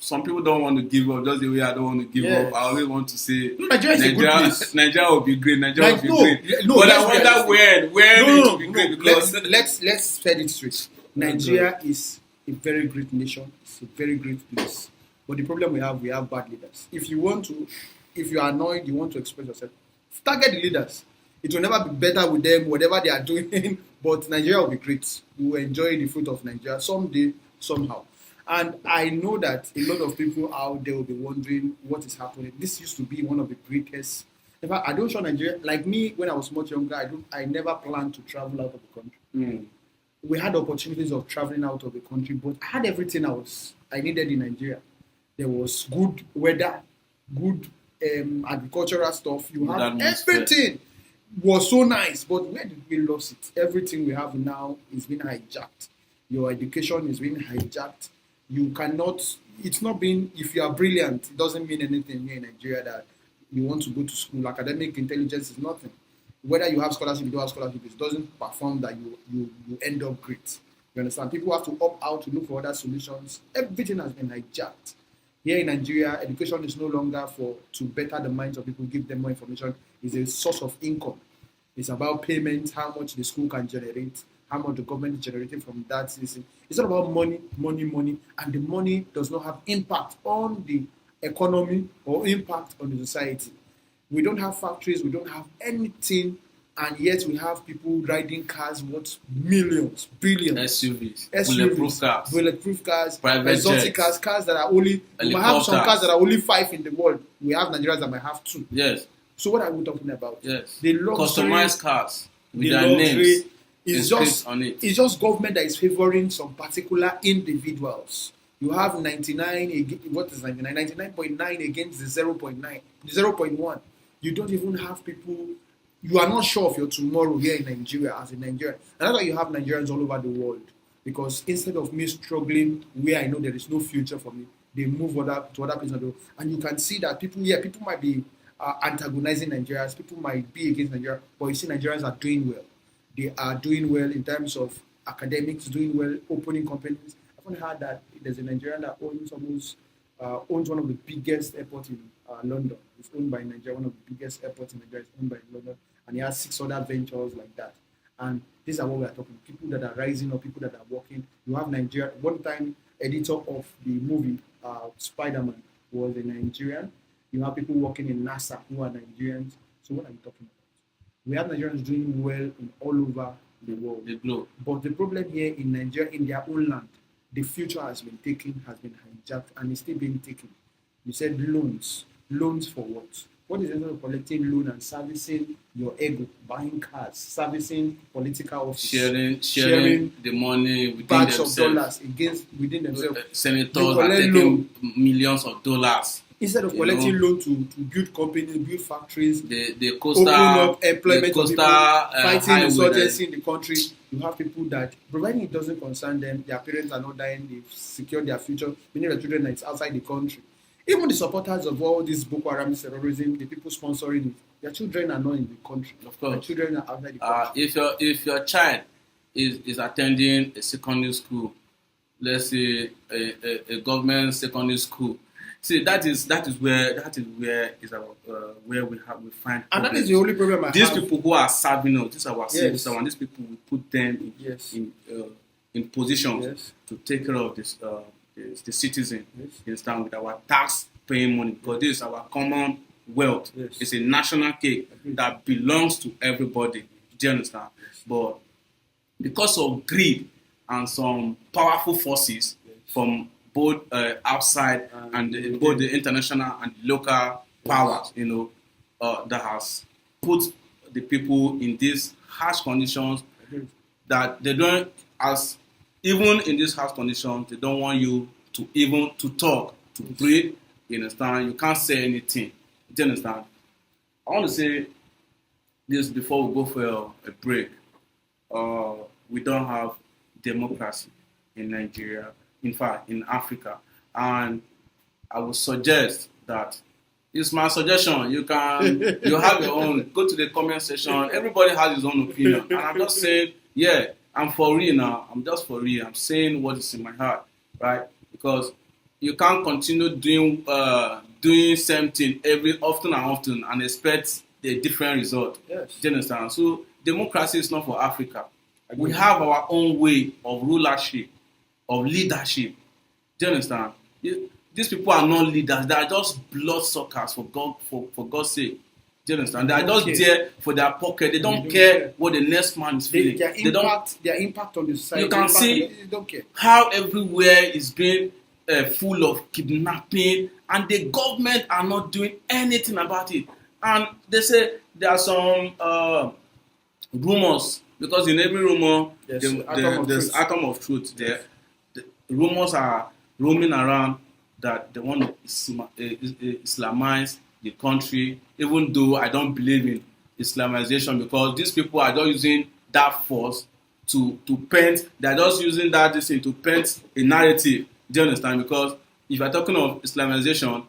some people don't want to give up, just the way I don't want to give Yes. up. I always want to say Nigeria is a good place. Nigeria will be great. Nigeria Like, will be no, great. no, But let's I be wonder realistic. when it No, will be great, no, because let's set it straight. Nigeria is a very great nation. It's a very great place. But the problem we have bad leaders. If you are annoyed, you want to express yourself, target the leaders. It will never be better with them, whatever they are doing. But Nigeria will be great. We will enjoy the fruit of Nigeria someday, somehow. And I know that a lot of people out there will be wondering what is happening. This used to be one of the greatest. In fact, I don't show Nigeria. Like me, when I was much younger, I never planned to travel out of the country. We had opportunities of traveling out of the country, but I had everything I needed in Nigeria. There was good weather, good agricultural stuff. You Good have atmosphere. everything. Was so nice, but where did we lose it? Everything we have now is being hijacked. Your education is being hijacked. You cannot. It's not being. If you are brilliant, it doesn't mean anything here in Nigeria that you want to go to school. Academic intelligence is nothing. Whether you have scholarship, you don't have scholarship, it doesn't perform that you end up great. You understand? People have to opt out to look for other solutions. Everything has been hijacked. Here in Nigeria, education is no longer to better the minds of people, give them more information. It's a source of income. It's about payments, how much the school can generate, how much the government is generating from that. It's not about money, and the money does not have impact on the economy or impact on the society. We don't have factories, we don't have anything, and yet we have people riding cars worth millions, billions. SUVs, bulletproof cars, private exotic jets, cars that are only. We might have some helicopters. cars that are only 5 in the world. We have Nigerians that might have 2. Yes, So what are we talking about? yes. The luxury, Customized cars with the their luxury names is inscribed just on it. it's just government that is favoring some particular individuals. You have 99. What is 99? 99.9 against the 0.9, the 0.1. You don't even have people. You are not sure of your tomorrow here in Nigeria as a Nigerian. And that's why you have Nigerians all over the world. Because instead of me struggling where I know there is no future for me, they move to other places. And you can see that people might be antagonizing Nigerians. People might be against Nigeria. But you see Nigerians are doing well. They are doing well in terms of academics, doing well, opening companies. I've heard that there's a Nigerian that owns one of the biggest airports in London. It's owned by Nigeria. One of the biggest airports in Nigeria is owned by London. And he has 6 other ventures like that. And these are what we are talking. People that are rising up, people that are working. You have Nigeria. One time, editor of the movie Spider-Man was a Nigerian. You have people working in NASA who are Nigerians. So what are you talking about? We have Nigerians doing well in all over the world. The globe. But the problem here in Nigeria, in their own land, the future has been taken, has been hijacked, and is still being taken. You said loans. Loans for what? What is the essence of collecting loan and servicing your ego, buying cars, servicing political office, sharing the money within bags themselves. of dollars within themselves? Senators You are collect taking loan. millions of dollars. Instead of collecting loan to build companies, build factories, The coastal, open up employment the of people, coastal fighting insurgency in the country. You have people that, providing it doesn't concern them, their parents are not dying, they've secured their future, many of the children that's outside the country. even the supporters of all this Boko Haram terrorism, the people sponsoring it, their children are not in the country. Of course. Their children are outside the country. If your child is attending a secondary school, let's say a government secondary school, see that is where is our where we find And that problems. is the only problem I These have. people who are serving us, these are our Yes. citizens, and these people we put them Yes. in positions Yes. to take care of this the citizen. Yes. You understand, with our tax paying money, because this is our common wealth. Yes. It's a national cake Agreed. that belongs to everybody. Do you understand? But because of greed and some powerful forces from both outside and both the international and local powers, that has put the people in these harsh conditions Agreed. that they don't, as even in these harsh conditions, they don't want you to even to talk, to breathe. You understand? You can't say anything. Do you understand? I want to say this before we go for a break. We don't have democracy in Nigeria, in fact, in Africa. And I would suggest that it's my suggestion. You have your own. Go to the comment section. Everybody has his own opinion. And I'm just saying, yeah, I'm for real now. I'm just for real. I'm saying what is in my heart, right? Because you can't continue doing same thing often and expect a different result. Yes. Do you understand? So democracy is not for Africa. We have our own way of rulership, of leadership. Do you understand? These people are not leaders. They are just bloodsuckers for God's sake. Do you understand? They are just there for their pocket. They don't care what the next man is feeling. Their impact on the society. You can see they don't care. how everywhere is being full of kidnapping, and the government are not doing anything about it. And they say there are some rumors, because in every rumor there's atom of truth there. The rumors are roaming around that they want to Islamize the country, even though I don't believe in Islamization, because these people are just using that force to paint. They're just using that thing to paint a narrative. Do you understand? Because if you're talking of Islamization,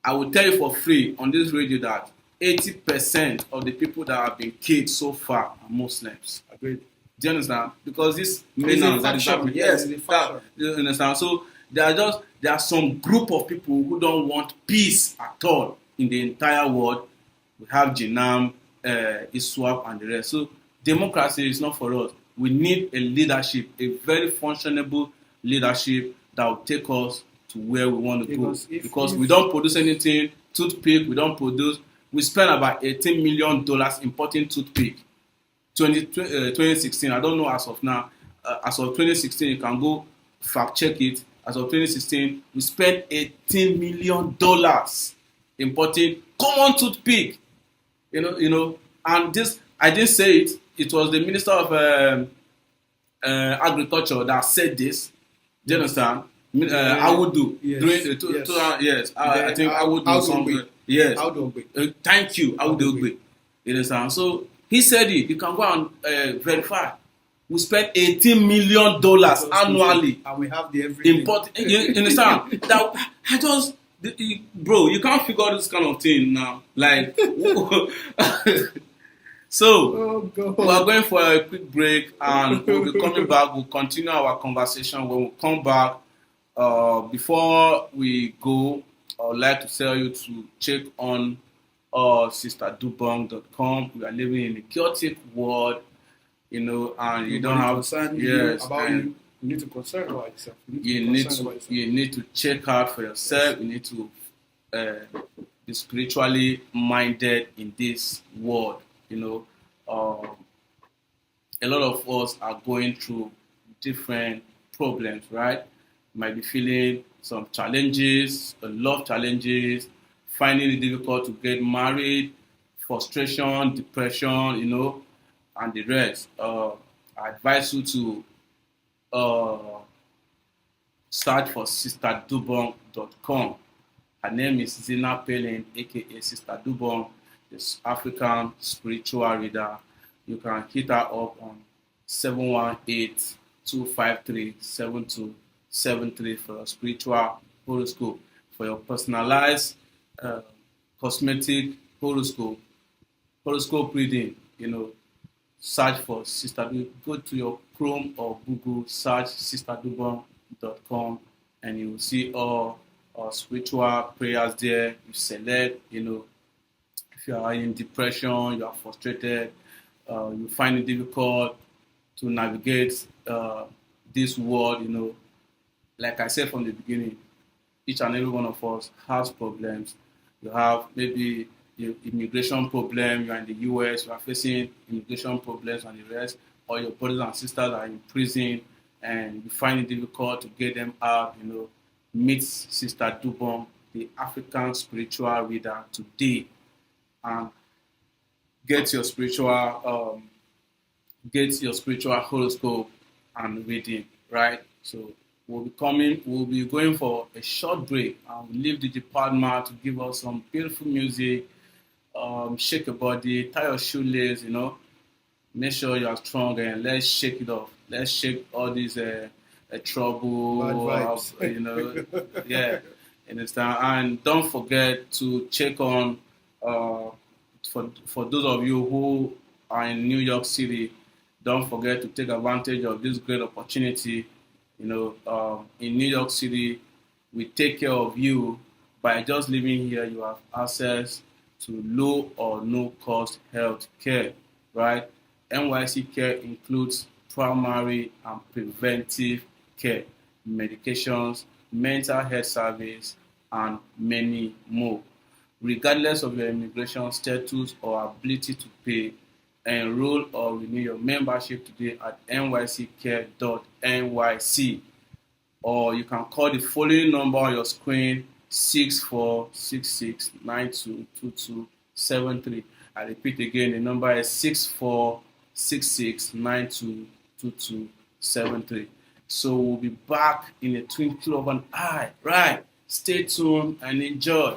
I will tell you for free on this radio that 80% of the people that have been killed so far are Muslims. Agreed. Do you understand? Because this It's a that is faction. happening. Yes, Yes, it's a faction. you understand? So there are some group of people who don't want peace at all in the entire world. We have Jinam, ISWAP, and the rest. So democracy is not for us. We need a leadership, a very functionable leadership that will take us to where we want to go. Because we don't produce anything, toothpick, we don't produce. We spend about $18 million importing toothpick. 2016, I don't know as of now. As of 2016, you can go fact check it. As of 2016, we spent $18 million importing common toothpick. And this, I didn't say it. It was the Minister of Agriculture that said this. Do you understand? I would do. Yes. I think I would do something. Yes. Thank you. I would do. You understand? So he said it. You can go and verify. We spend $18 million annually. And we have the everything. You understand? That I just, bro, you can't figure out this kind of thing now. Like, so we are going for a quick break, and we'll be coming back. We'll continue our conversation when we come back. Before we go, I would like to tell you to check on sisterdubong.com. We are living in a chaotic world, and you don't have you need to concern about yourself. You need to check out for yourself. You need to be spiritually minded in this world. A lot of us are going through different problems, right? You might be feeling some challenges, a lot of challenges, finding it difficult to get married, frustration, depression, and the rest. I advise you to search for sisterdubong.com. Her name is Zina Pelin, aka Sister Dubong, this African spiritual reader. You can hit her up on 718-253-7273 for a spiritual horoscope. for your personalized cosmetic horoscope reading, search for Sister Dubon. Go to your Chrome or Google, search sisterdubon.com, and you will see all our spiritual prayers there. You select, if you are in depression, you are frustrated, you find it difficult to navigate this world, like I said from the beginning, each and every one of us has problems. You have maybe the immigration problem, you're in the US, you are facing immigration problems and the rest, or your brothers and sisters are in prison and you find it difficult to get them out, meet Sister Dubon, the African spiritual reader, today, and get your spiritual horoscope and reading, right? So we'll be going for a short break, and we'll leave the department to give us some beautiful music, shake your body, tie your shoelace, make sure you are strong, and let's shake it off. Let's shake all these trouble, yeah, understand? And don't forget to check on, for those of you who are in New York City, don't forget to take advantage of this great opportunity. In New York City, we take care of you by just living here. You have access to low or no cost health care, right? NYC care includes primary and preventive care, medications, mental health service, and many more. Regardless of your immigration status or ability to pay, enroll or renew your membership today at nyccare.nyc, or you can call the following number on your screen: 6466922273. I repeat again, the number is 6466922273. So we'll be back in a twinkle of an eye, right? Stay tuned and enjoy.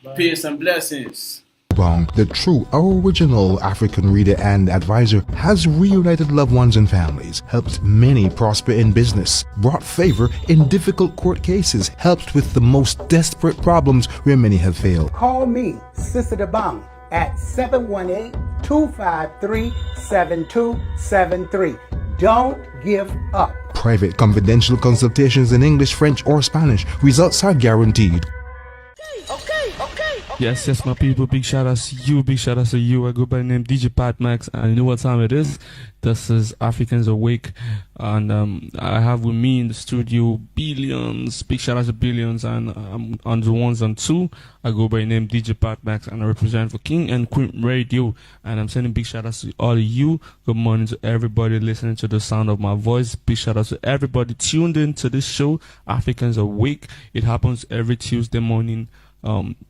Bye. Peace and blessings. Dubon, the true original African reader and advisor, has reunited loved ones and families, helped many prosper in business, brought favor in difficult court cases, helped with the most desperate problems where many have failed. Call me, Sister Dubon, at 718-253-7273. Don't give up. Private confidential consultations in English, French, or Spanish. Results are guaranteed. Yes, my people. Big shout out to you. Big shout out to you. I go by the name DJ Pat Max, and you know what time it is. This is Africans Awake, and I have with me in the studio Billions. Big shout out to Billions, and on the ones and two, I go by the name DJ Pat Max, and I represent for King and Queen Radio, and I'm sending big shout outs to all of you. Good morning to everybody listening to the sound of my voice. Big shout out to everybody tuned in to this show, Africans Awake. It happens every Tuesday morning,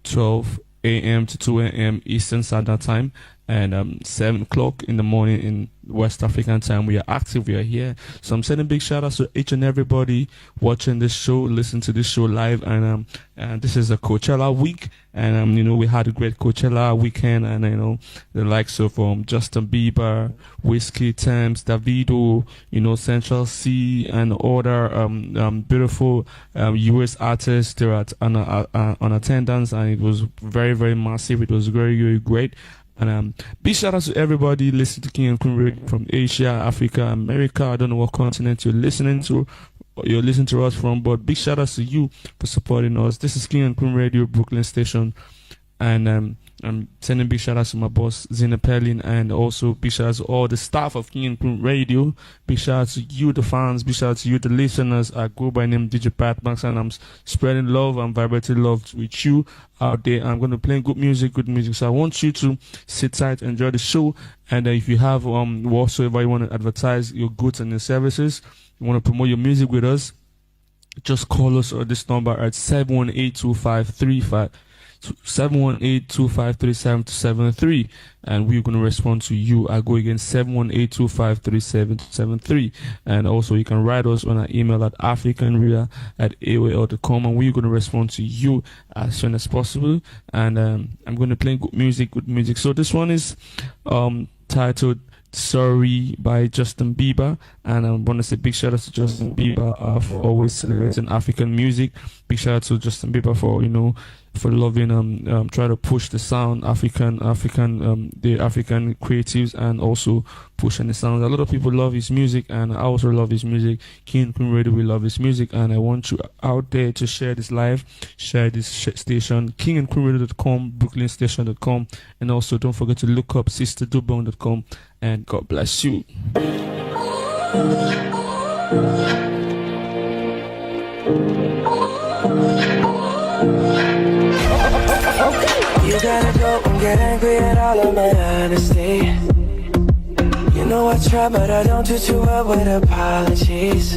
12 a.m. to 2 a.m. Eastern Standard Time, and 7 o'clock in the morning in West African time. We are active, we are here. So I'm sending big shout outs to each and everybody watching this show, listen to this show live, and this is a Coachella week, and we had a great Coachella weekend, and the likes of Justin Bieber, Whiskey, Thames, Davido, Central C, and other beautiful US artists. They were on attendance, and it was very, very massive. It was very, very great. And big shout out to everybody listening to King and Queen Radio from Asia, Africa, America. I don't know what continent you're listening to us from, but big shout out to you for supporting us. This is King and Queen Radio, Brooklyn Station, and I'm sending big shout outs to my boss Zina Perlin, and also big shout outs to all the staff of King and Queen Radio. Big shout out to you, the fans. Big shout out to you, the listeners. I go by name DJ Pat Max, and I'm spreading love and vibrating love with you out there. I'm going to play good music. So I want you to sit tight, enjoy the show, and if you have whatsoever you want to advertise your goods and your services, you want to promote your music with us, just call us at this number at 718-253-773, and we're going to respond to you. I go again, 718-253-773, and also you can write us on our email at africanreader@aol.com, and we're going to respond to you as soon as possible. And I'm going to play good music. So this one is titled Sorry by Justin Bieber. And I want to say big shout out to Justin Bieber for always celebrating African music. Big shout out to Justin Bieber for, for loving try to push the sound the African creatives, and also pushing the sound. A lot of people love his music, and I also love his music. King and Queen Radio, we love his music, and I want you out there to share this live, share this station, kingandqueenradio.com, brooklynstation.com, and also don't forget to look up sisterdubong.com, and God bless you. You gotta go and get angry at all of my honesty. You know I try, but I don't do too well with apologies.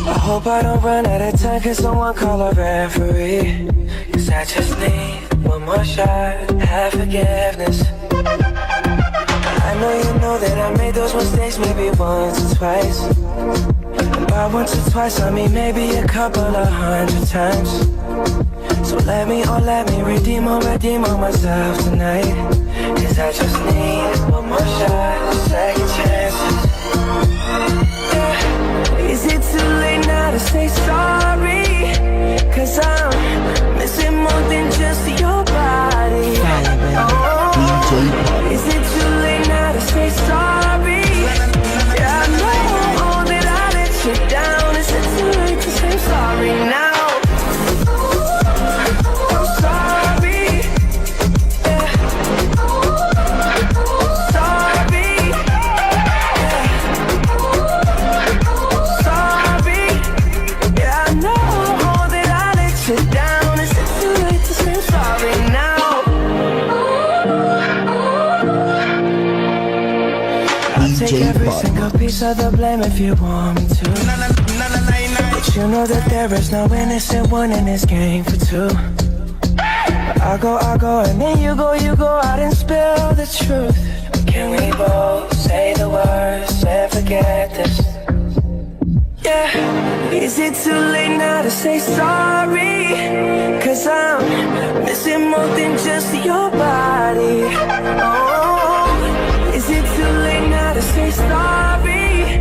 I hope I don't run out of time, cause someone call a referee. Cause I just need one more shot, have forgiveness. I know you know that I made those mistakes maybe once or twice. And by once or twice I mean maybe a couple of 100 times. So let me redeem on myself tonight. Cause I just need one more shot, second chances. Yeah. Is it too late now to say sorry? Cause I'm missing more than just your body. Oh, is it too late now to say sorry? Yeah, I know that I let you down. Is it too late to say sorry now? Take every single piece of the blame if you want me to. But you know that there is no innocent one in this game for two. But I go, and then you go out and spill the truth. Can we both say the words and forget this? Yeah. Is it too late now to say sorry? Cause I'm missing more than just your body. Oh, is it too late now to say sorry?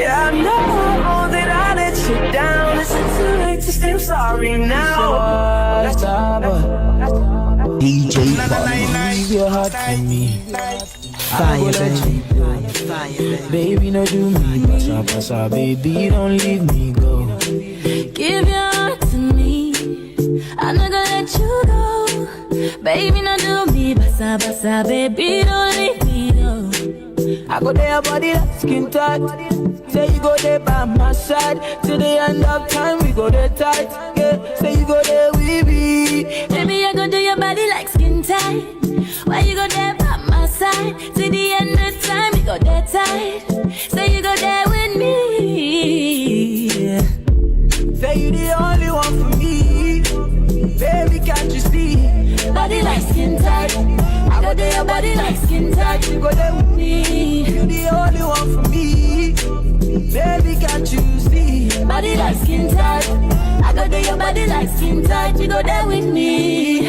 Yeah, I know that I let you down. Is it too late to say I'm sorry now? DJ leave your heart to me. Fire, baby. Baby, no do me. Passa, passa, baby, don't leave me go. Give your heart to me. I'm not gonna let you go. Baby, no do me. Passa, passa, baby, don't leave me go. I go there, body like skin tight. Say you go there by my side. Till the end of time, we go there tight. Yeah, say you go there with me. Baby, I go do your body like skin tight. Why you go there by my side? Till the end of time, we go there tight. Say you go there with me. Say you the only one for me. Baby, can't you see? Body like skin tight. I go do your body like skin tight. You go there with me. You the only one for me. Baby, can't you see? Body like skin tight. I go do your body like skin tight. You go there with me.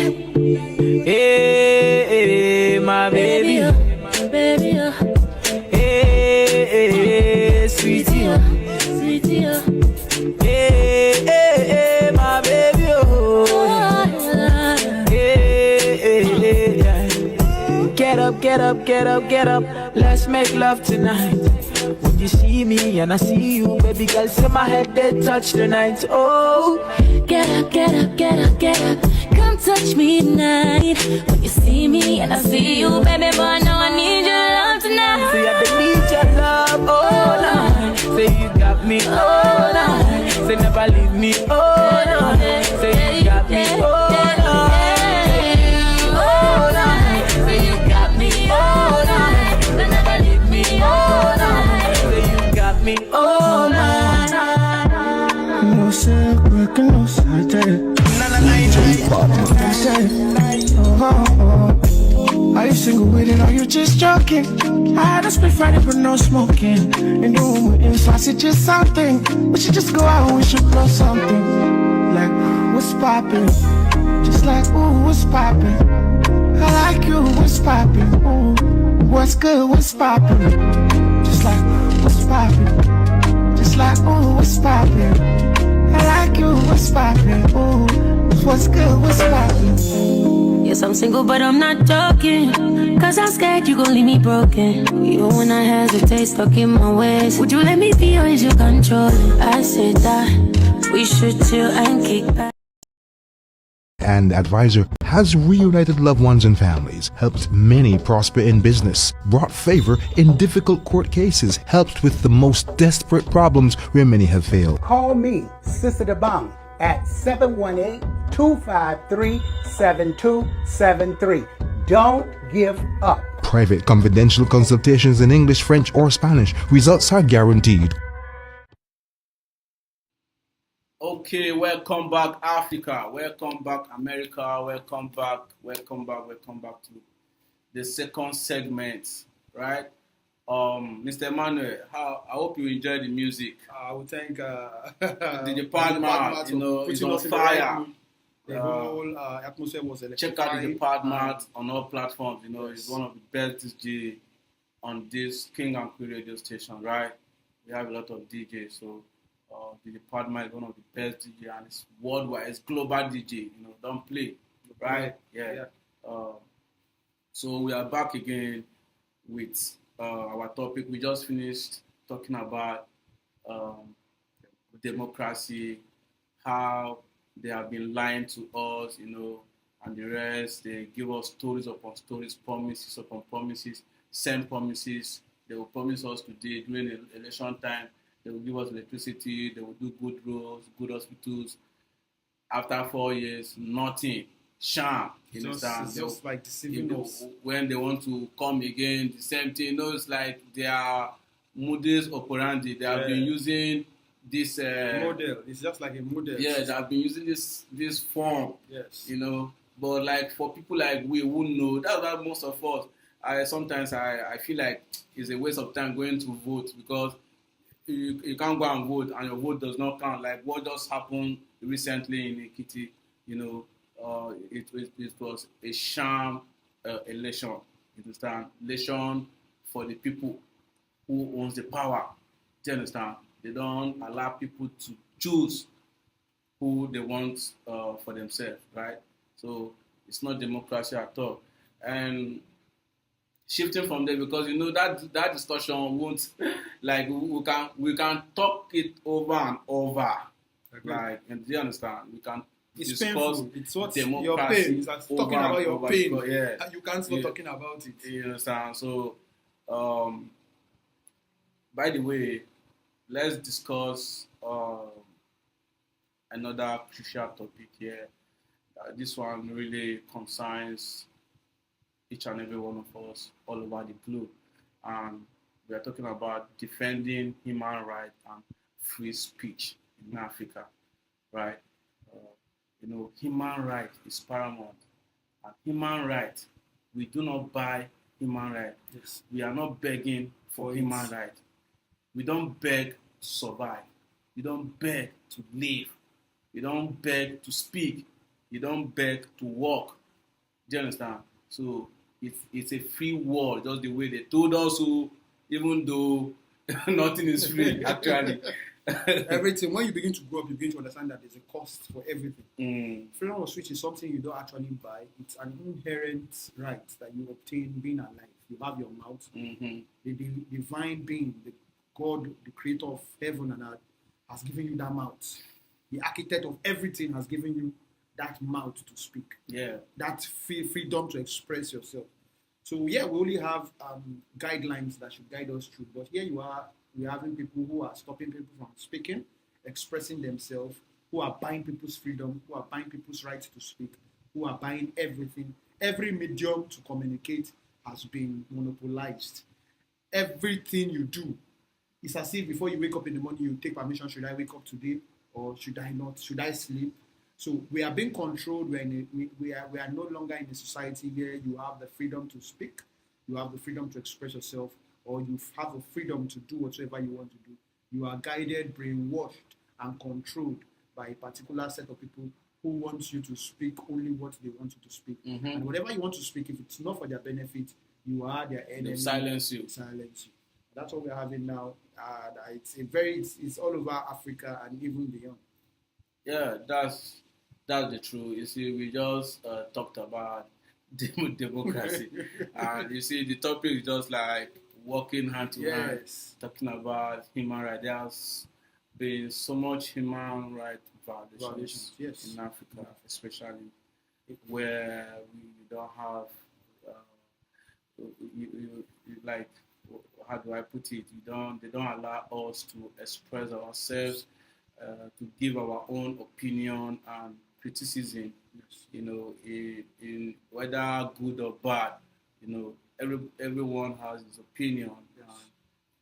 Hey, hey, my baby. Baby, Hey, hey, sweetie. sweetie, Hey, hey, hey, my baby. Get up, get up, get up, get up. Let's make love tonight. When you see me and I see you, baby girl, say my head they touch the night. Oh, get up, get up, get up, get up. Come touch me tonight. When you see me and I see you, baby boy, I know I need your love tonight. say I need your love all night. Say you got me all night. Say never leave me all night. Say you got me all night. Me all night. No secret, no side. Are you single with it or you just joking? I had a split Friday but no smoking. In the room with him, so I said just something. We should just go out and we should blow something. Like, what's poppin'? Just like, ooh, what's poppin'? I like you, what's poppin'? Ooh, What's good, what's poppin'? Just like, what's poppin'? Just like, ooh, what's poppin'? I like you, what's poppin'? Ooh, what's good, what's poppin'? Yes, I'm single, but I'm not joking. Cause I'm scared you gon' leave me broken. You when I hesitate, stuck in my ways. Would you let me be or is you controlling? I said that we should chill and kick back. And advisor has reunited loved ones and families, helped many prosper in business, brought favor in difficult court cases, helped with the most desperate problems where many have failed. Call me, Sister DeBong, at 718-253-7273. Don't give up. Private confidential consultations in English, French, or Spanish. Results are guaranteed. Okay, welcome back, Africa. Welcome back, America. Welcome back to the second segment, right? Mr. Emmanuel, I hope you enjoyed the music. I would thank DJ Padma, you know, it's on fire. The whole atmosphere was electric. Check out the Padma on all platforms. You know, It's one of the best DJ on this King and Queen radio station, right? We have a lot of DJs, so DJ Padma is one of the best DJ, and it's worldwide. It's global DJ. You know, don't play, right? Yeah. So we are back again with our topic. We just finished talking about democracy, how they have been lying to us, you know, and the rest. They give us stories upon stories, promises upon promises, send promises. They will promise us today during the election time. They will give us electricity. They will do good roads, good hospitals. After 4 years, nothing. Sham. You understand? It's just like deceiving us. When they want to come again, the same thing. You know, it's like they are modus operandi. They have been using this model. It's just like a model. Yeah, they have been using this form. Yes. You know, but like for people like we who know, that's why most of us. Sometimes I feel like it's a waste of time going to vote because you can't go and vote and your vote does not count. Like what just happened recently in Ekiti, you know, it was a sham election. You understand? Election for the people who owns the power. Do you understand? They don't allow people to choose who they want for themselves, right? So it's not democracy at all. And shifting from there, because you know that discussion won't, like, we can talk it over and over. Agreed. Like, and do you understand? We can It's discuss painful. It's what democracy your pain. It's like talking about your pain. Because, yeah. And you can't stop talking about it. You understand? So, by the way, let's discuss another crucial topic here. This one really concerns each and every one of us all over the globe. And we are talking about defending human rights and free speech in Africa, right? You know, human right is paramount. And human right, we do not buy human right. Yes. We are not begging for human right. We don't beg to survive. We don't beg to live. We don't beg to speak. We don't beg to walk. Do you understand? So it's a free world, just the way they told us so, even though nothing is free, actually. Everything. When you begin to grow up, you begin to understand that there's a cost for everything. Freedom of speech is something you don't actually buy. It's an inherent right that you obtain being alive. You have your mouth. The divine being, the God, the creator of heaven and earth, has given you that mouth. The architect of everything has given you that mouth to speak. Yeah. That freedom to express yourself. So yeah, we only have guidelines that should guide us through. But here we're having people who are stopping people from speaking, expressing themselves, who are buying people's freedom, who are buying people's rights to speak, who are buying everything. Every medium to communicate has been monopolized. Everything you do, it's as if before you wake up in the morning, you take permission. Should I wake up today or should I not? Should I sleep? So we are being controlled. We are no longer in a society where you have the freedom to speak, you have the freedom to express yourself, or you have the freedom to do whatever you want to do. You are guided, brainwashed, and controlled by a particular set of people who want you to speak only what they want you to speak. And whatever you want to speak, if it's not for their benefit, you are their enemy. They'll silence you. Silence you. That's what we're having now. It's all over Africa and even beyond. Yeah, that's the truth. You see, we just talked about democracy, and you see, the topic is just like working hand to hand, talking about human rights. There's been so much human rights violations in Africa, especially where we don't have, like, how do I put it? They don't allow us to express ourselves, to give our own opinion and criticism. You know, in whether good or bad. You know, everyone has his opinion.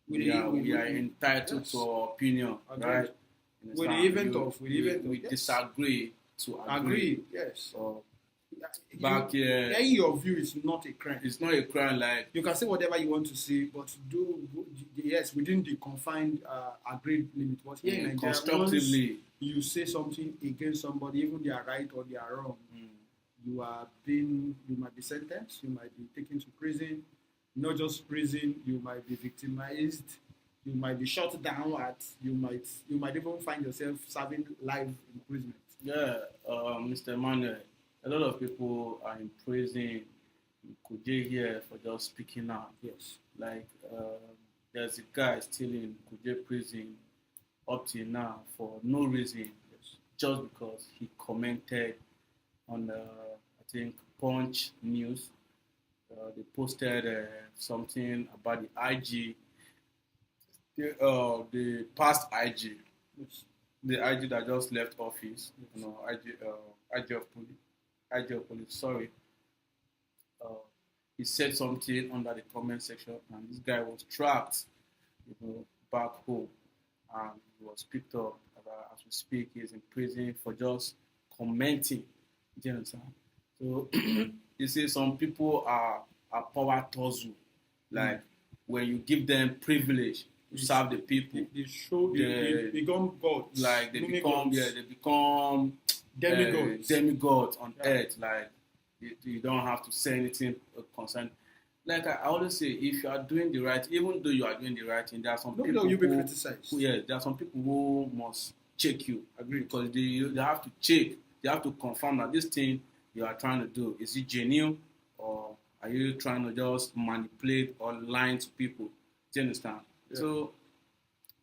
We are entitled to our opinion, right? With the event we disagree to agree. Yes. Back here, in your view, it's not a crime. It's not a crime. Like, you can say whatever you want to say, but within the confined agreed limit. But here in Nigeria, constructively, you say something against somebody, even they are right or they are wrong, you might be sentenced, you might be taken to prison. Not just prison, you might be victimized, you might be shot down you might even find yourself serving life imprisonment. Yeah, Mr. Emmanuel, a lot of people are in prison in Kuje here for just speaking out. Yes. Like, there's a guy still in Kuje prison up till now for no reason, just because he commented on, I think, Punch News. They posted something about the IG, the past IG, the IG that just left office. You know, IG of police. Sorry. He said something under the comment section, and this guy was trapped, back home, and he was picked up. As we speak, he's in prison for just commenting. Do you understand? So you see, some people are power tussle. Like, when you give them privilege to serve the people, they become gods. Like, they become demigods on earth. Like, you don't have to say anything concerned. Like I always say, if you are doing the right, even though you are doing the right thing, there are some people you'll be criticized. There are some people who must check you. Agree? Because they have to check. They have to confirm that this thing you are trying to do, is it genuine, or are you trying to just manipulate or lie to people? Do you understand? Yeah. So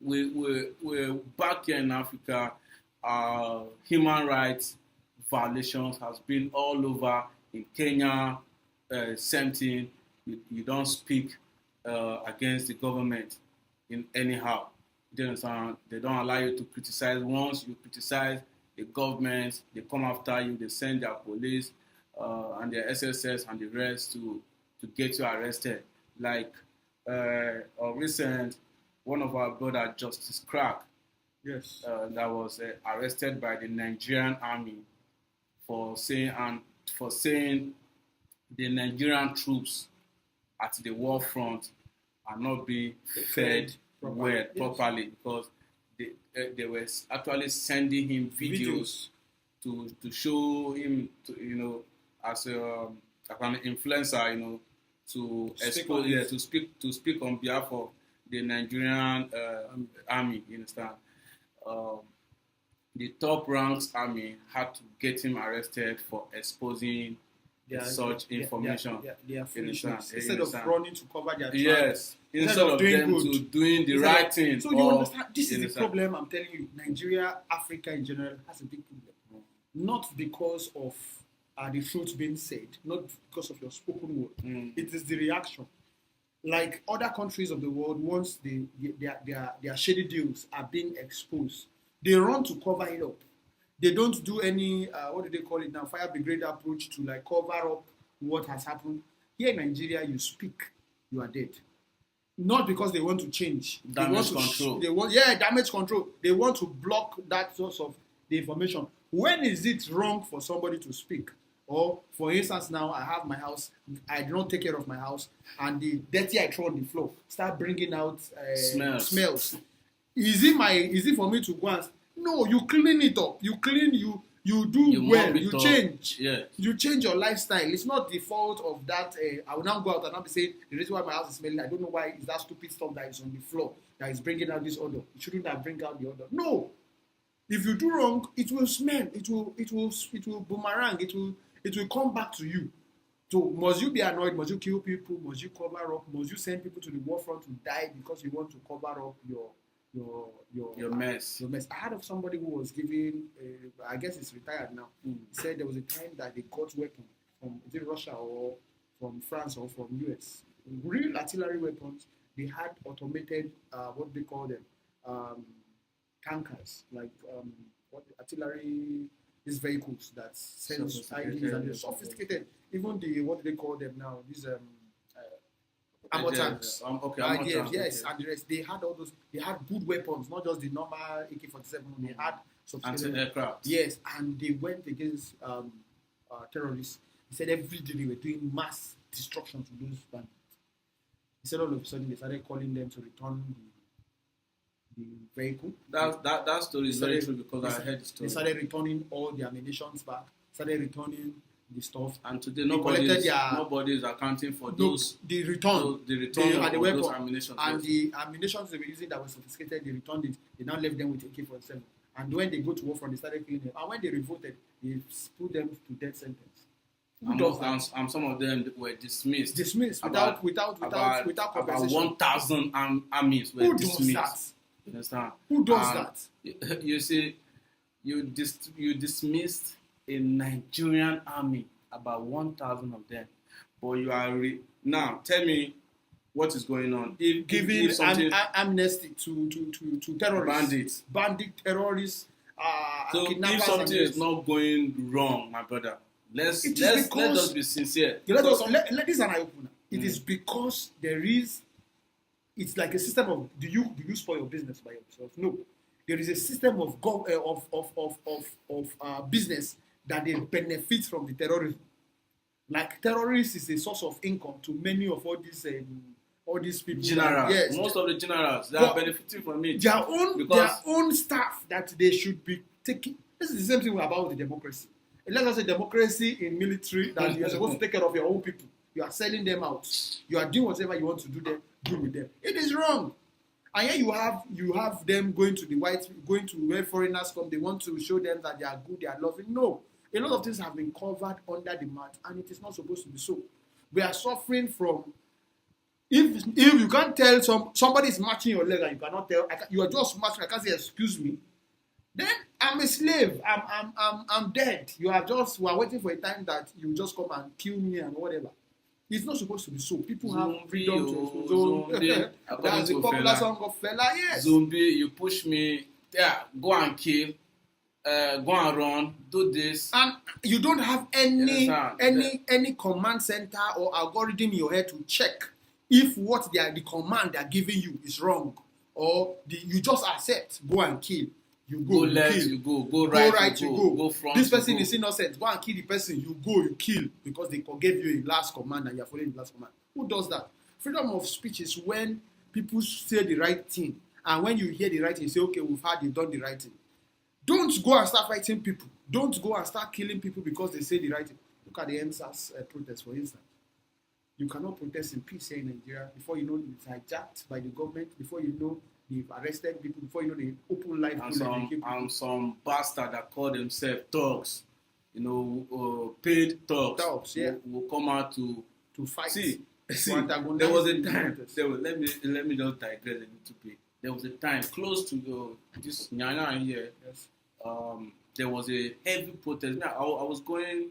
we're back here in Africa. Human rights violations has been all over. In Kenya, same thing. You don't speak against the government in anyhow. Do you understand? They don't allow you to criticize. Once you criticize the government, they come after you. They send their police and their SSS and the rest to get you arrested. Like recent, one of our brother, Justice Crack, that was arrested by the Nigerian army for saying the Nigerian troops at the war front are not being fed properly because they were actually sending him videos to show him as an influencer, to expose, to speak on behalf of the Nigerian army. You understand? The top ranks army had to get him arrested for exposing such information. They are foolishness. Instead of running to cover their tracks. Yes. Instead of them doing the right thing. So you understand, this is the problem. I'm telling you, Nigeria, Africa in general, has a big problem. Not because of the truth being said, not because of your spoken word. It is the reaction. Like other countries of the world, once their shady deals are being exposed, they run to cover it up. They don't do any, what do they call it now, fire brigade approach to like cover up what has happened. Here in Nigeria, you speak, you are dead. Not because they want to change. Damage control. Damage control. They want to block that source of the information. When is it wrong for somebody to speak? Or, for instance, now I have my house, I do not take care of my house, and the dirty I throw on the floor start bringing out smells. Is it for me to go and... No, you clean it up. You you do You well, mop it you up. change. Yeah. You change your lifestyle. It's not the fault of that. I will now go out and I'll be saying the reason why my house is smelling. I don't know why is that stupid stuff that is on the floor that is bringing out this odor. It shouldn't have bring out the odor. No, if you do wrong, it will smell. It will boomerang. It will come back to you. So must you be annoyed? Must you kill people? Must you cover up? Must you send people to the war front to die because you want to cover up your mess? Your mess. I heard of somebody who was giving. I guess he's retired now. He said there was a time that they got weapons from Russia or from France or from US. Real artillery weapons. They had automated what they call them tankers, like what artillery. These vehicles that sense IDs and they're sophisticated. Even the what do they call them now? These ammo tanks. Ammo tanks. Yes, and the rest. They had all those. They had good weapons, not just the normal AK-47. They had sophisticated Anti-aircraft. Yes, and they went against terrorists. He said every day they were doing mass destruction to those bandits. He said all of a sudden they started calling them to return the vehicle. That story is very true because I heard the story. They started returning all their ammunition back, started returning the stuff. And today nobody is accounting for those. The return of the weapon those ammunition. And the ammunition they were using that was sophisticated, they returned it. They now left them with AK-47. And when they go to war front, they started killing them. And when they revolted, they put them to death sentence. And some of them were dismissed. Without compensation. About 1,000 armies were dismissed. Who does that? You understand? Who does that? You see, you dismissed a Nigerian army, about 1,000 of them. But you are now tell me what is going on. If giving amnesty to terrorists, bandit terrorists. So if something is not going wrong, my brother, let us be sincere. Let this an eye opener. It is because there is. It's like a system of do you spoil your business by yourself? No, there is a system of business that they benefit from the terrorism. Like terrorists is a source of income to many of all these people. Generals, yes, most of the generals they are benefiting from it. Their own staff that they should be taking. This is the same thing about the democracy. Let us say democracy in military that you are supposed to take care of your own people. You are selling them out. You are doing whatever you want to do with them. It is wrong. And here you have them going to where foreigners come. They want to show them that they are good, they are loving. No. A lot of things have been covered under the mat, and it is not supposed to be so. We are suffering from if you can't tell somebody is matching your leg and you cannot tell, you are just matching, I can't say excuse me, then I'm a slave. I'm dead. We are waiting for a time that you just come and kill me and whatever. It's not supposed to be so. People have freedom to zone. That's the popular song of Fela, yes. Zombie, you push me, go and kill, go and run, do this. And you don't have any command center or algorithm in your head to check if what the command they're giving you is wrong. Or you just accept, go and kill. You go left, kill. you go right, you go front. This person is innocent. Go and kill the person. You go, you kill because they gave you a last command and you are following the last command. Who does that? Freedom of speech is when people say the right thing, and when you hear the right thing, you say, "Okay, we've heard you've done the right thing." Don't go and start fighting people. Don't go and start killing people because they say the right thing. Look at the MSAS protest, for instance. You cannot protest in peace here in Nigeria before you know it's hijacked by the government. Before you know they've arrested people, before you know they open life and some bastard that call themselves thugs, paid thugs, will come out to fight. See, there was a time. Let me just digress a little bit. There was a time close to this Nyanya here. Yes. There was a heavy protest. I was going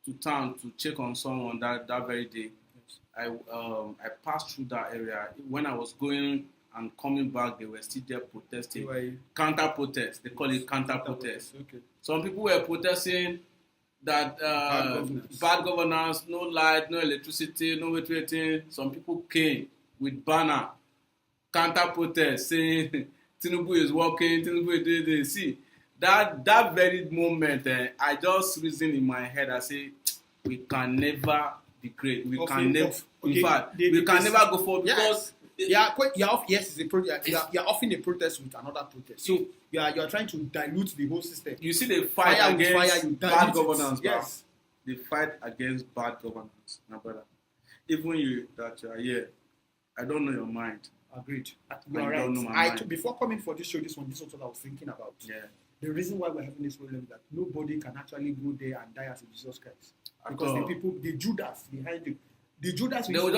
to town to check on someone that very day. Yes. I passed through that area. When I was going and coming back, they were still there protesting. Counter protest. They call it counter protest. Okay. Some people were protesting that bad governance, no light, no electricity, no waiting. Some people came with banner, counter protest, saying Tinubu is working, Tinubu is doing this. See, that very moment, I just reasoned in my head. I say, we can never be great. We can never. In fact, we can never go forward because yes, it's a protest. You're offering a protest with another protest. So you're trying to dilute the whole system. You see, they fight Fire with against fire, you bad dilute it. governance. Yes. They fight against bad governance, my brother. Even you that you are here, I don't know your mind. Agreed. You You're don't know right. my mind. Before coming for this show, this was what I was thinking about. Yeah. The reason why we're having this problem is that nobody can actually go there and die as a Jesus Christ. At Because all. the people, the Judas behind you, the Judas They will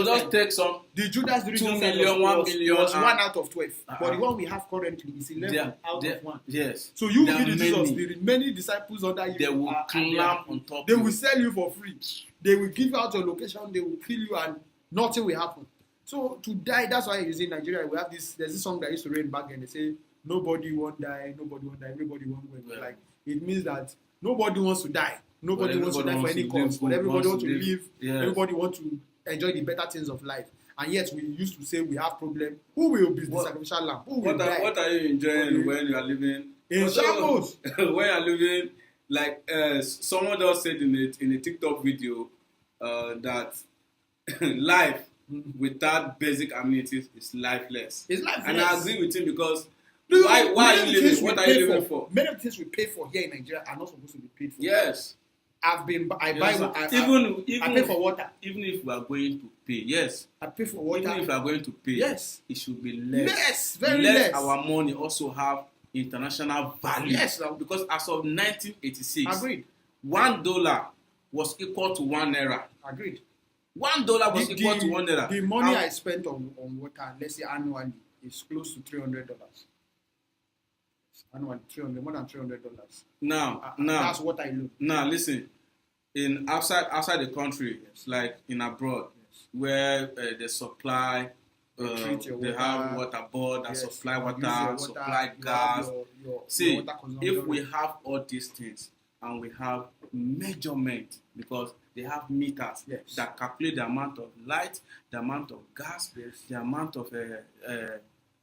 just take some. the Judas during 2 Jesus million, 1 million, was 1 out of 12. But uh-uh. the one we have currently is 11 out of 1. Yes. So you There be the are Jesus, many. the many disciples under you. They will are climb there. on top. They of will you. sell you for free. They will give out your location. They will kill you, and nothing will happen. So to die, that's why you see in Nigeria we have this. There's this song that used to rain back then. They say nobody won't die, nobody won't die, everybody won't win. Yeah. Like it means that nobody wants to die. Nobody But wants to die for everybody any wants to cause. live But good, everybody wants to live. live. Yes. Everybody wants to enjoy the better things of life. And yet we used to say we have problem. Who will be the What- sacrificial lamb? Who will What die? are you enjoying Okay. when you are living In shambles. when you are living like someone just said in a TikTok video that life without basic amenities is lifeless. It's lifeless. And I agree with him because Do why many are of the you things living? we What are pay you living for? Many of the things we pay for here in Nigeria are not supposed to be paid for. Yes. I You buy understand? I pay for water. Even if we are going to pay, yes. I pay for water. Even if we are going to pay, Yes. it should be less. Less, very Let less. our money also have international value. Yes, now. Because as of 1986, Agreed. $1 was equal to 1 naira. Agreed. $1 was equal to 1 naira. The money And I spent on water, let's say annually, is close to $300. Annually, more than $300. now, That's what I look. now, listen. In outside the country, like in abroad, where they supply, treat your they water. have water board that Yes, supply you use water, your water, supply you have gas. your See, water consumption if we rate. have all these things and we have measurement, because they have meters Yes. that calculate the amount of light, the amount of gas, Yes. the amount of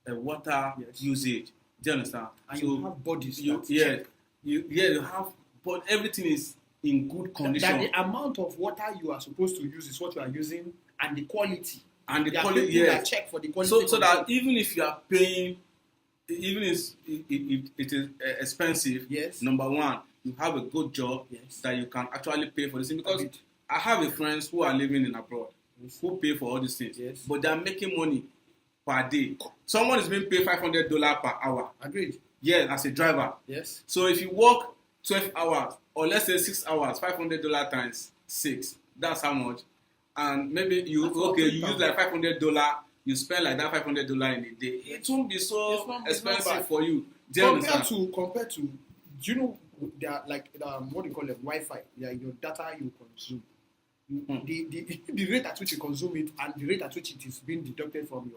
water Yes. usage. Do you understand? And So you have bodies you that check. you have, but everything is in good condition. That the amount of water you are supposed to use is what you are using, and the quality. And the There are quality, people that yes. check for the quality. So that control. even if you are paying, even if it is expensive, Yes. number one, you have a good job Yes. that you can actually pay for this thing. Because Agreed. I have a friends who are living in abroad Yes. who pay for all these things, Yes. but they are making money per day. Someone is being paid $500 per hour. Agreed. Yeah, as a driver. Yes. So if you work 12 hours, or let's say 6 hours, $500 times 6, that's how much. And maybe you That's you use $14,000. like $500, you spend like that $500 in a day. It won't be so It's not expensive bad. for you. Do you understand? Compared to, do you know, they are like what do you call it, Wi-Fi? Yeah, your data you consume. The rate at which you consume it and the rate at which it is being deducted from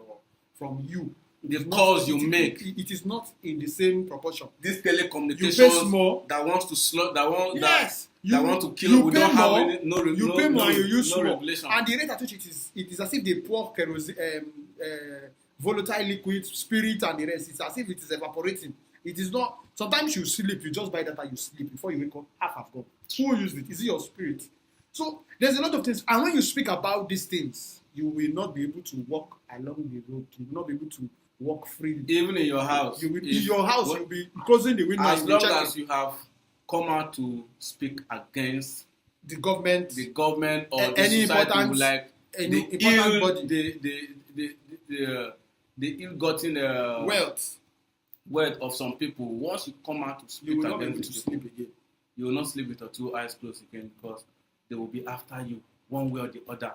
you. The is not- calls you it- make. It is not in the same proportion. This You pay telecommunications small. that wants to slow, that want Yes, that want to kill you we pay don't have more, any, no, you no, pay more no, and you use no small. regulation. And the rate at which it is as if they pour kerosene, volatile liquid, spirit, and the rest. It's as if it is evaporating. It is not. Sometimes you sleep, you just buy data, you sleep. Before you wake up, half have gone. Who used it? Is it your spirit? So there's a lot of things. And when you speak about these things, you will not be able to walk along the road. You will not be able to walk freely. Even in your house, You will, in if- your house, what- you'll be closing the window. as and long checking. as you have come out to speak against The government, the government or the any society, important- who like any the important ill, body. the ill-gotten wealth of some people. Once you come out to you speak will not be able against to the people, sleep again. you will not sleep with your 2 eyes closed again, because they will be after you one way or the other.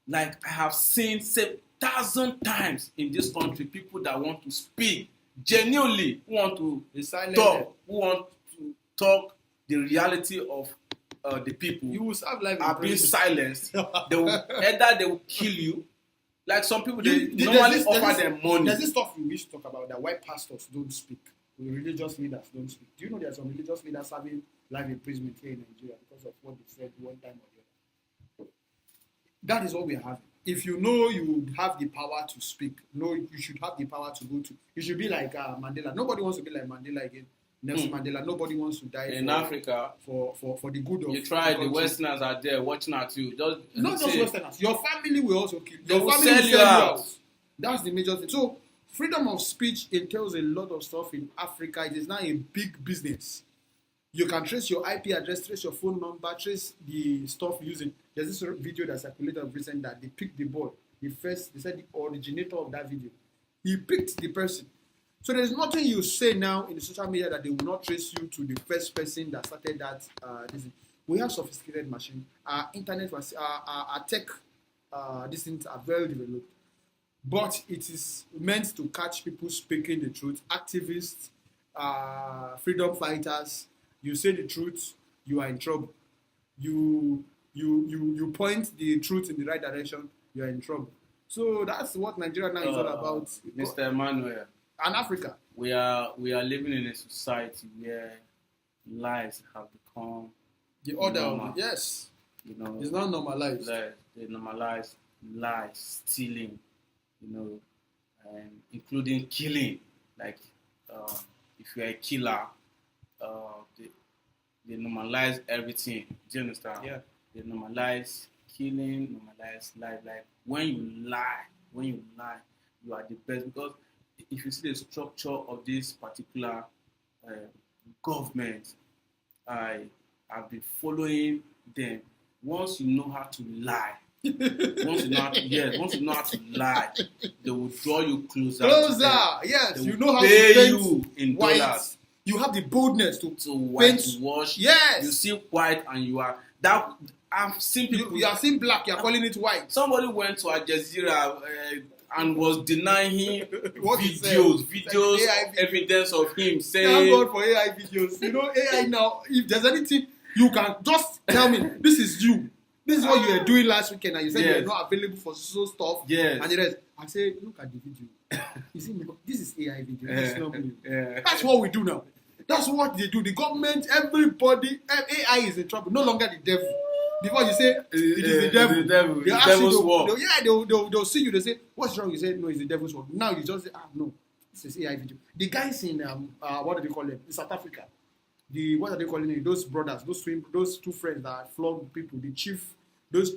Like I have seen 1,000 times in this country, people that want to speak genuinely, who want to The silent talk, who want to talk the reality of the people, You will serve life in are being prison. silenced. They will kill you. Like some people, they There's normally this- offer there's them money. There's this stuff we wish to talk about that why pastors don't speak, religious leaders don't speak. Do you know there are some religious leaders having life imprisonment here in Nigeria because of what they said one time or the other? That is what we are having. If you know you have the power to speak, no, you should have the power to go to. You should be like Mandela. Nobody wants to be like Mandela again. Nelson Mandela. Nobody wants to die In Africa, for the good of you try. The country. Westerners are there watching at you. Not just say, Westerners. Your family will also kill. They Your will family sell will you sell you out. out. That's the major thing. So freedom of speech entails a lot of stuff in Africa. It is now a big business. You can trace your IP address, trace your phone number, trace the stuff using. There's this video that circulated of recent that they picked the boy, they said the originator of that video. He picked the person. So there's nothing you say now in the social media that they will not trace you to the first person that started that. We have sophisticated machine. Our internet, our tech, these things are very developed. But it is meant to catch people speaking the truth. Activists, freedom fighters. You say the truth, you are in trouble. You point the truth in the right direction, you are in trouble. So that's what Nigeria now is all about. Mr. Emmanuel. And Africa. We are living in a society where lies have become the order. Normal. Yes. You know, it's not normalized. They normalize lies, stealing, and including killing. Like if you're a killer, they normalize everything. Do you understand? Yeah. They normalize killing, normalize life. Like when you lie, you are the best. Because if you see the structure of this particular government, I have been following them. Once you know how to lie, once you know how to lie, they will draw you closer. Yes, they you know how to pay pay you in white. dollars. You have the boldness to whitewash. Yes. You see white and you are that. I've seen people. You are seeing black. You are calling it white. Somebody went to Al Jazeera and was denying what videos, evidence of him saying. Thank God for AI videos. AI now. If there's anything, you can just tell me this is you. This is what you were doing last weekend, and you said you're not available for so stuff. Yes. And the rest. I say, look at the video. You see, this is AI video. This is not me. That's what we do now. That's what they do. The government, everybody, AI is in trouble. No longer the devil. Before you say it is the devil, the devil's work. They'll see you. They say, "What's wrong?" You say, "No, it's the devil's work." Now you just say, no, this is AI video." The guys in what do they call them? In South Africa. What are they calling it? Those brothers, those two friends that flog people. Those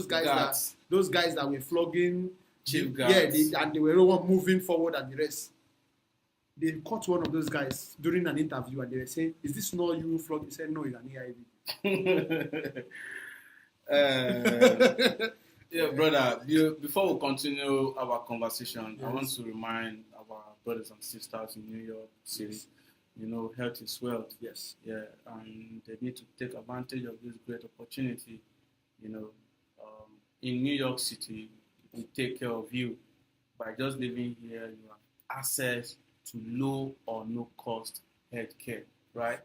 guys that were flogging. Chief guards. Yeah, and they were all moving forward and the rest. They caught one of those guys during an interview and they were saying, "Is this not you flogging?" He said, "No, it's an AI video." Yeah, brother. Before we continue our conversation, I want to remind our brothers and sisters in New York City, health is wealth. Yes. Yeah, and they need to take advantage of this great opportunity. In New York City, we take care of you. By just living here, you have access to low or no cost health care, right?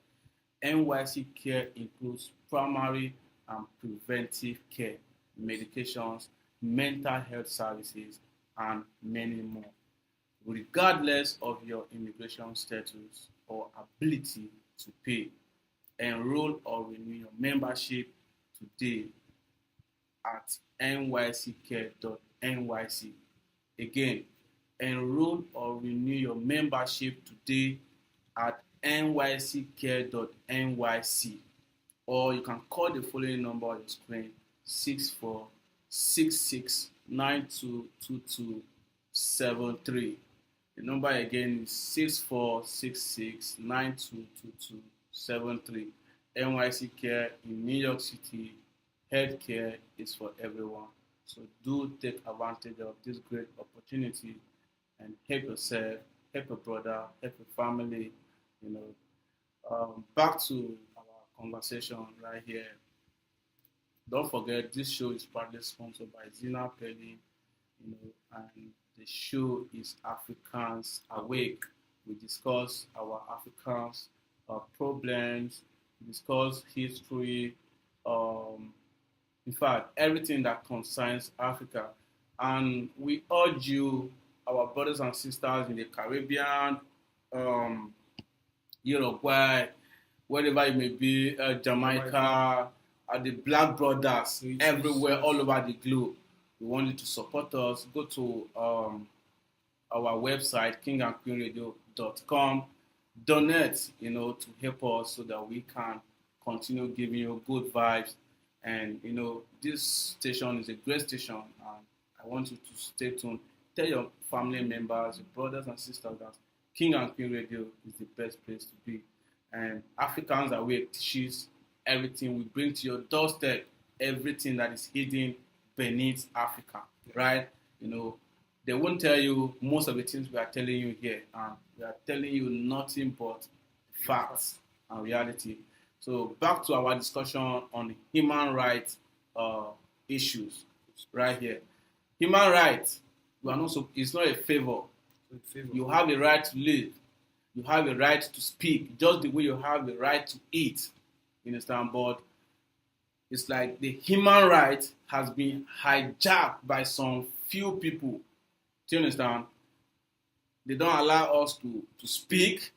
NYC care includes primary and preventive care, medications, mental health services, and many more. Regardless of your immigration status or ability to pay, enroll or renew your membership today at nyccare.nyc. Again, enroll or renew your membership today at nyccare.nyc, or you can call the following number on your screen: 6466922273. The number again is 6466922273. NYC Care in New York City. Healthcare is for everyone. So do take advantage of this great opportunity and help yourself, help your brother, help your family. Back to our conversation right here. Don't forget, this show is proudly sponsored by Zina Pelly, and the show is Africans Awake. We discuss our Africans problems, we discuss history, in fact, everything that concerns Africa. And we urge you, our brothers and sisters in the Caribbean, Uruguay, wherever it may be, Jamaica, the Black brothers, everywhere, all over the globe. We want you to support us. Go to our website, kingandqueenradio.com. Donate, to help us so that we can continue giving you good vibes. And, this station is a great station. And I want you to stay tuned tell your family members, your brothers and sisters that King and Queen Radio is the best place to be. And Africans Awake teaches everything. We bring to your doorstep everything that is hidden beneath Africa, right? You know, they won't tell you most of the things we are telling you here, and we are telling you nothing but facts and reality. So back to our discussion on human rights issues right here. Human rights, we are not so, it's not a favor. You have a right to live. You have a right to speak, just the way you have the right to eat. You understand? But it's like the human right has been hijacked by some few people. Do you understand? They don't allow us to speak.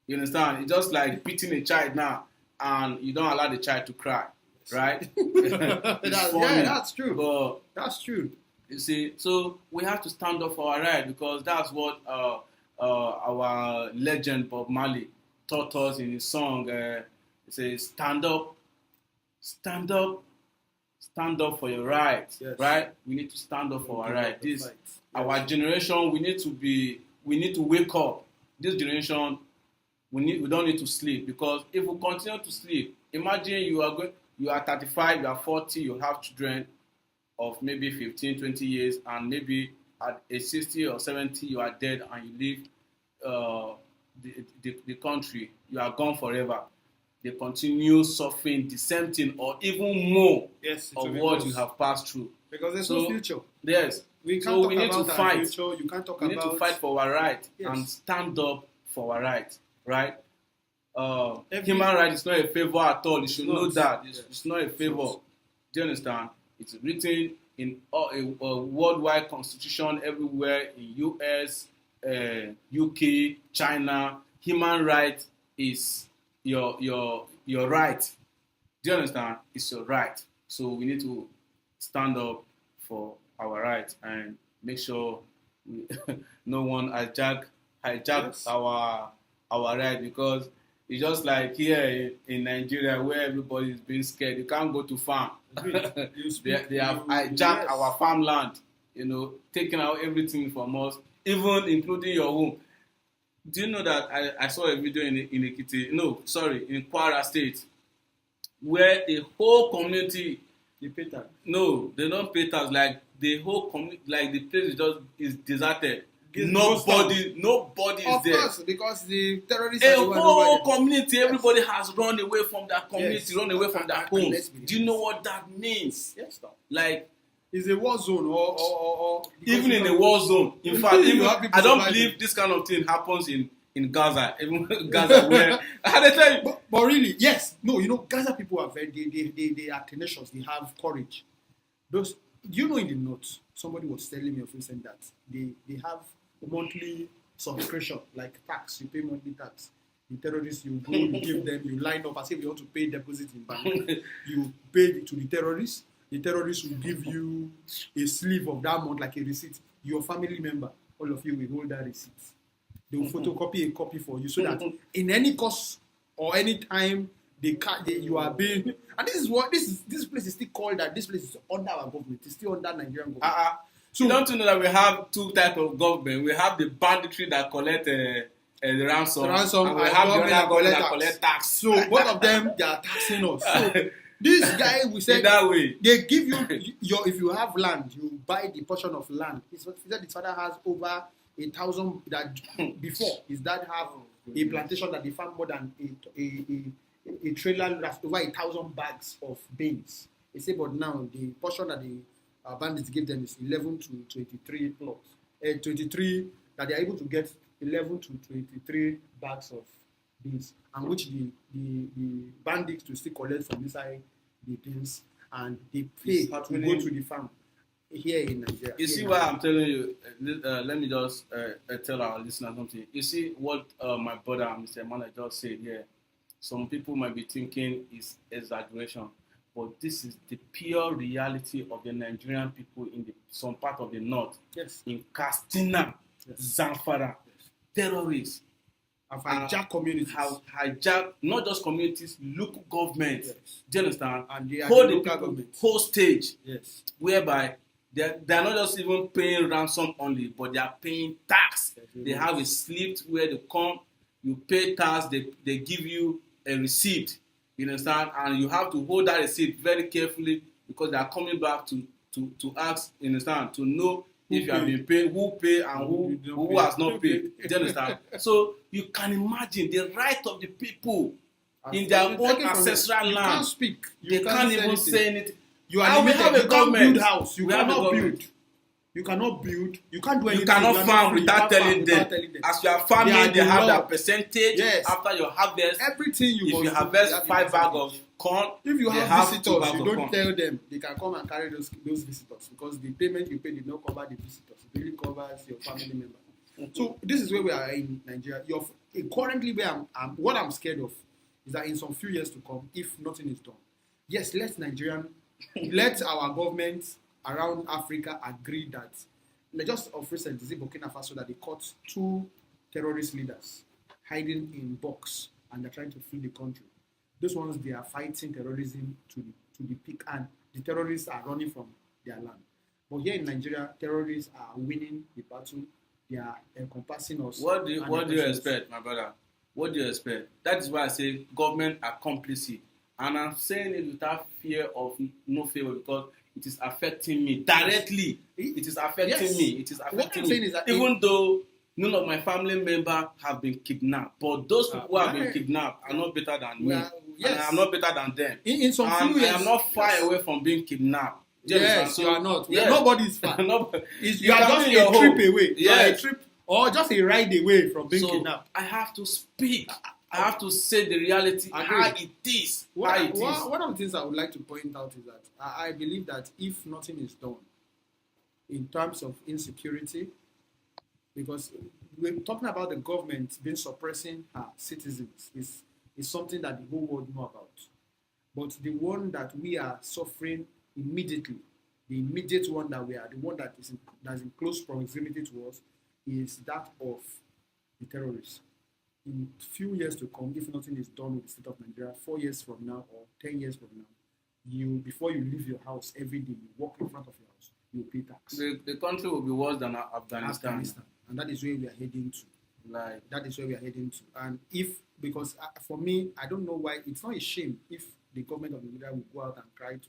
You understand? It's just like beating a child now, and you don't allow the child to cry, right? That's true. But that's true. you see, so we have to stand up for our right, because that's what our legend Bob Marley taught us in his song. It says, stand up for your right, Yes. right? We need to stand up for our right. This, our generation, we need to wake up. This generation, we don't need to sleep, because if we continue to sleep, imagine you are 35, you are 40, you have children of maybe 15, 20 years, and maybe at age 60 or 70, you are dead and you leave the country. You are gone forever. They continue suffering the same thing or even more of what you have passed through. Because there's no future. Yes. We can't so talk we need about to our fight. future. You can't talk we need about... to fight for our right Yes. and stand up for our right, right? Human right is not a favor at all. You should know that. It's not a favor. Do you understand? It's written in a worldwide constitution everywhere, in US, UK, China. Human right is your right. Do you understand? It's your right. So we need to stand up for our right and make sure no one hijack our right, because it's just like here in Nigeria where everybody is being scared. You can't go to farm. They have hijacked our farmland, taking out everything from us, even including your home. Do you know that I saw a video in Kwara State, where a whole community, You pay tax. no, they don't pay tax, like the whole community, like the place is deserted. It's Nobody is Of there. course, because the terrorists A are the one whole over there. community, everybody has run away from their community, Yes. run away from their And homes. let's be Do you know what that means? Yes, sir. Like, It's a war zone or even in a war zone. In fact, You even, have people I don't surviving. believe this kind of thing happens in Gaza. Even Gaza, where I tell you, But really, yes, no, Gaza people are they are tenacious. They have courage. Those, in the notes, somebody was telling me of recent that they have monthly subscription, like tax. You pay monthly tax. The terrorists, you go, you give them, you line up as if you want to pay deposit in bank. You pay it to the terrorists. The terrorists will give you a sleeve of that month, like a receipt. Your family member, all of you will hold that receipt. They will photocopy a copy for you, so that in any course or any time you are being, and this place is still called that. This place is under our government. It's still under Nigerian government. So don't you know that we have two types of government? We have the banditry that collect the ransom, and we have the other government that collect tax. So both of them, they are taxing us. So this guy, we said, that way. they give you if you have land, you buy the portion of land. He said his father has over 1,000 that before his dad have a plantation that they farm more than a trailer that's over 1,000 bags of beans. He said, but now the portion that the bandits give them is 11 to 23 plots. 23 that they are able to get 11 to 23 bags of beans, and which the bandits to still collect from inside the beans, and they pay to go to the farm here in Nigeria. You see why I'm telling you? Let me just tell our listeners something. You see what my brother Mr. Emmanuel just said here. Some people might be thinking is exaggeration, but this is the pure reality of the Nigerian people in some part of the north. Yes. In Katsina, Zamfara, terrorists have hijacked communities. Have hijacked not just communities, local governments. Yes. Do you understand? And they are Hold the the local people government hostage, Yes. whereby they're not just even paying ransom only, but they are paying tax. They have a slip where they come, you pay tax, they give you a receipt, you understand, and you have to hold that receipt very carefully because they are coming back to ask, you understand, to know if you have been paid, who pay and who has not paid. Do you understand? So you can imagine the right of the people in their own ancestral land. You can't speak. They can't even say anything. You are limited. You can't build house. You cannot build. You cannot build. You can't do anything. You cannot farm without telling them. As you are farming, they have that percentage after your harvest. Everything you if you harvest 5 bags of corn, if you have visitors, you don't tell them. They can come and carry those visitors because the payment you pay did not cover the visitors. It really covers your family member. So this is where we are in Nigeria. Currently, where what I'm scared of is that in some few years to come, if nothing is done, yes, let our government around Africa agree that, just of recent, is it Burkina Faso that they caught 2 terrorist leaders hiding in box and they're trying to flee the country. Those ones, they are fighting terrorism to the peak, and the terrorists are running from their land. But here in Nigeria, terrorists are winning the battle. They are encompassing us. What do you expect, my brother? What do you expect? That is why I say government are complicit. And I'm saying it without fear of no favor because it is affecting me directly. It is affecting me. It is affecting me. Even though none of my family members have been kidnapped, but those people who have been kidnapped are not better than me. And I'm not better than them. In some few years, I am not far away from being kidnapped. Yes, so, you are not. Yes. Nobody is far. you are just your a trip away. Yes. A trip or just a ride away from being kidnapped. I have to speak. I have to say the reality, how it is. One of the things I would like to point out is that I believe that if nothing is done in terms of insecurity, because we're talking about the government being suppressing her citizens is something that the whole world know about. But the one that we are suffering immediately, the immediate one that we are, the one that is in close proximity to us, is that of the terrorists. In few years to come, if nothing is done with the state of Nigeria, 4 years from now or 10 years from now, before you leave your house every day, you walk in front of your house, you pay tax. The country will be worse than Afghanistan. And that is where we are heading to. That is where we are heading to. And because for me, I don't know why, it's not a shame if the government of Nigeria will go out and cry to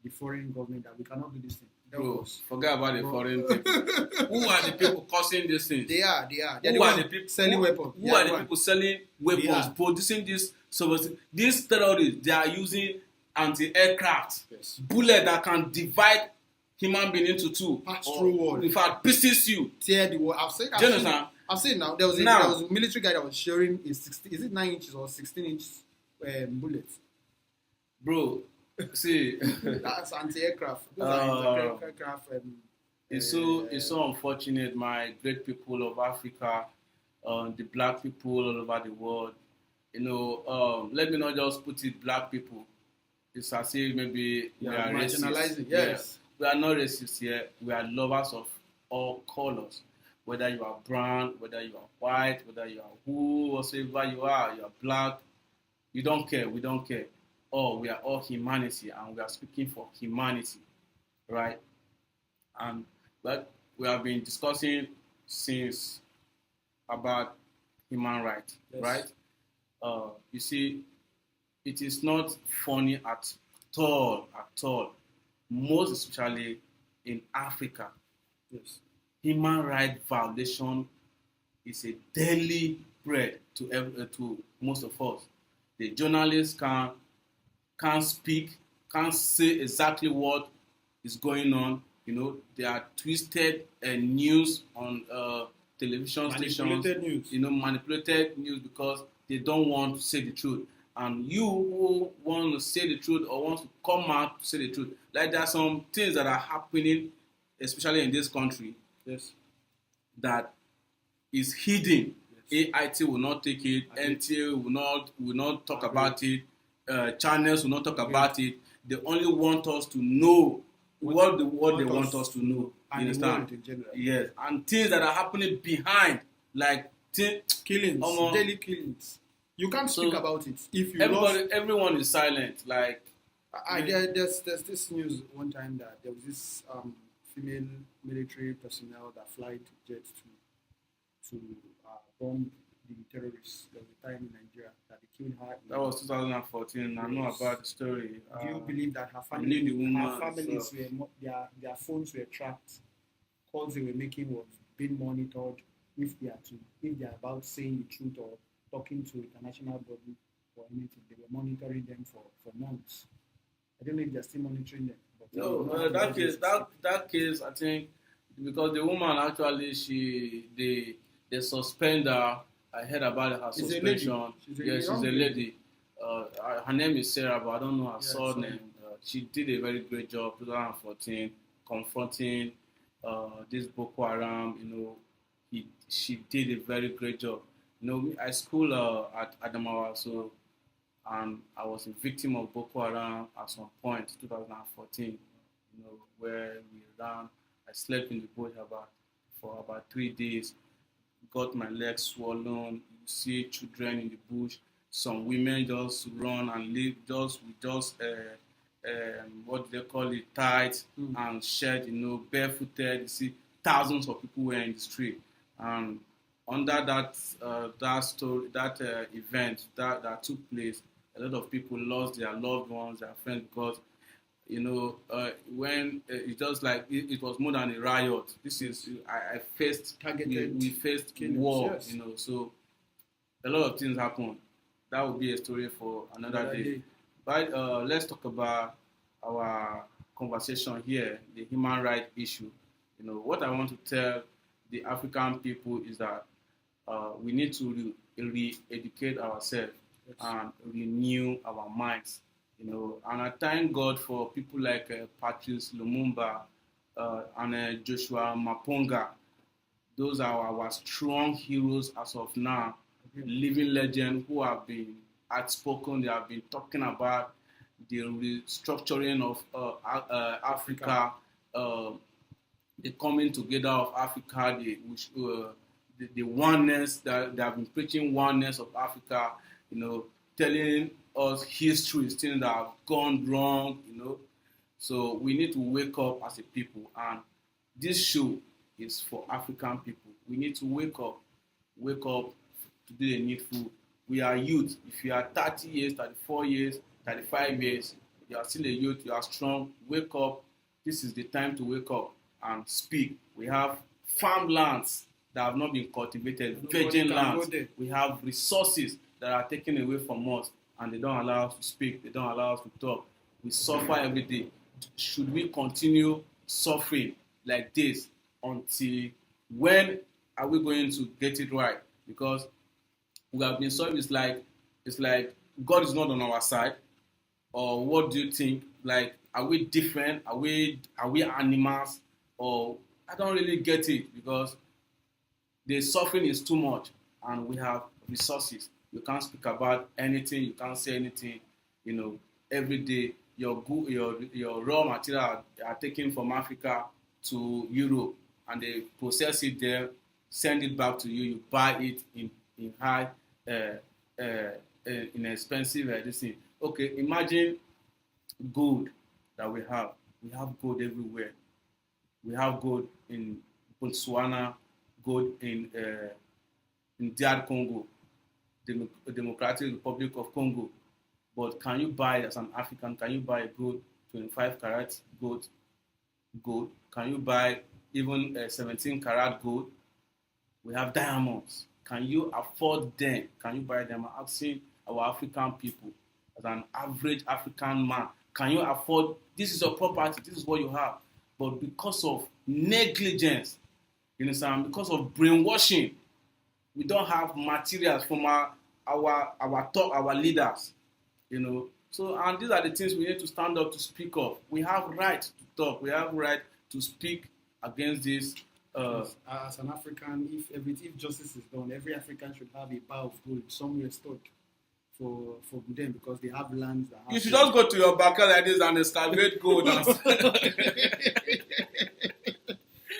the foreign government that we cannot do this thing. Bro, forget about the foreign people. Who are the people causing these things? They are. They're the people selling weapons? Who are the people selling weapons, producing this? So these terrorists, they are using anti-aircraft bullet that can divide human being into two. Pass through wall. In fact, pieces you. Tear the wall. I've seen now. There was a military guy that was sharing a 9 inches or 16 inches bullets. Bro. See, that's anti-aircraft. Anti-aircraft. It's so unfortunate, my great people of Africa, the black people all over the world. Let me not just put it black people. It's as if maybe we are racist. Yes, we are not racist here. We are lovers of all colors. Whether you are brown, whether you are white, whether you are whoever you are black. You don't care. We don't care. We are all humanity, and we are speaking for humanity, right? But we have been discussing since about human rights, right? You see, it is not funny at all. Most especially in Africa, human rights violation is a daily bread to most of us. The journalists can't speak, can't say exactly what is going on. They are twisted news on television stations. Manipulated news because they don't want to say the truth. And you who want to say the truth or want to come out to say the truth, like there are some things that are happening, especially in this country, that is hidden. AIT will not take it. NTA will not talk about it. Channels will not talk about it. They only want us to know what they want us to know. You understand? Yes. And things that are happening behind, like killings, daily killings. You can't speak about it if you everyone is silent. Like there's this news one time that there was this female military personnel that fly jets to bomb the terrorists. There was a time in Nigeria that they killed her. That was 2014. I know about the story. Do you believe that her I knew the woman families herself. their phones were tracked, calls they were making was being monitored if they are about saying the truth or talking to international body or anything? They were monitoring them for months. I don't know if they're still monitoring them. But No, that case, I think, because the woman actually they suspend her. I heard about her She's a suspension. lady. She's a She's young a lady. lady. Her name is Sarah, but I don't know her surname. surname. She did a very great job 2014 confronting this Boko Haram. She did a very great job. I school at Adamawa, so and I was a victim of Boko Haram at some point, 2014. Where we ran. I slept in the bush for about 3 days. Got my legs swollen. You see children in the bush. Some women just run and live what do they call it, tight and shed, barefooted. You see thousands of people were in the street, and under that story, that event that took place, a lot of people lost their loved ones, their friends, because when it's just like it was more than a riot. This is I faced Targeted we faced killings, war, yes. so a lot of things happened. That would be a story for another day. But let's talk about our conversation here, the human rights issue. What I want to tell the African people is that we need to re-educate ourselves and renew our minds. And I thank God for people like Patrice Lumumba and Joshua Maponga. Those are our strong heroes as of now, living legends who have been outspoken. They have been talking about the restructuring of Africa, the coming together of Africa, the oneness, that they have been preaching oneness of Africa, telling us histories, things that have gone wrong, So we need to wake up as a people, and this show is for African people. We need to wake up to do the needful. We are youth. If you are 30 years, 34 years, 35 years, you are still a youth, you are strong, wake up. This is the time to wake up and speak. We have farmlands that have not been cultivated, virgin lands. We have resources that are taken away from us, and they don't allow us to speak, they don't allow us to talk. We suffer every day. Should we continue suffering like this until when are we going to get it right? Because we have been suffering. It's like God is not on our side. Or what do you think? Like, are we different? Are we animals? Or I don't really get it, because the suffering is too much, and we have resources. You can't speak about anything. You can't say anything. Every day your raw material are taken from Africa to Europe, and they process it there, send it back to you. You buy it in high, inexpensive medicine. Okay, imagine gold that we have. We have gold everywhere. We have gold in Botswana, gold in DR Congo, the Democratic Republic of Congo. But can you buy, as an African, can you buy a gold, 25 karat gold? Can you buy even 17 karat gold? We have diamonds. Can you afford them? Can you buy them? I'm asking our African people, as an average African man, can you afford? This is your property. This is what you have. But because of negligence, because of brainwashing, we don't have materials from our leaders, So, and these are the things we need to stand up to speak of. We have right to talk. We have right to speak against this. As an African, if justice is done, every African should have a bar of gold somewhere stored for them, because they have lands that have. You should just go to your backyard like this and excavate gold.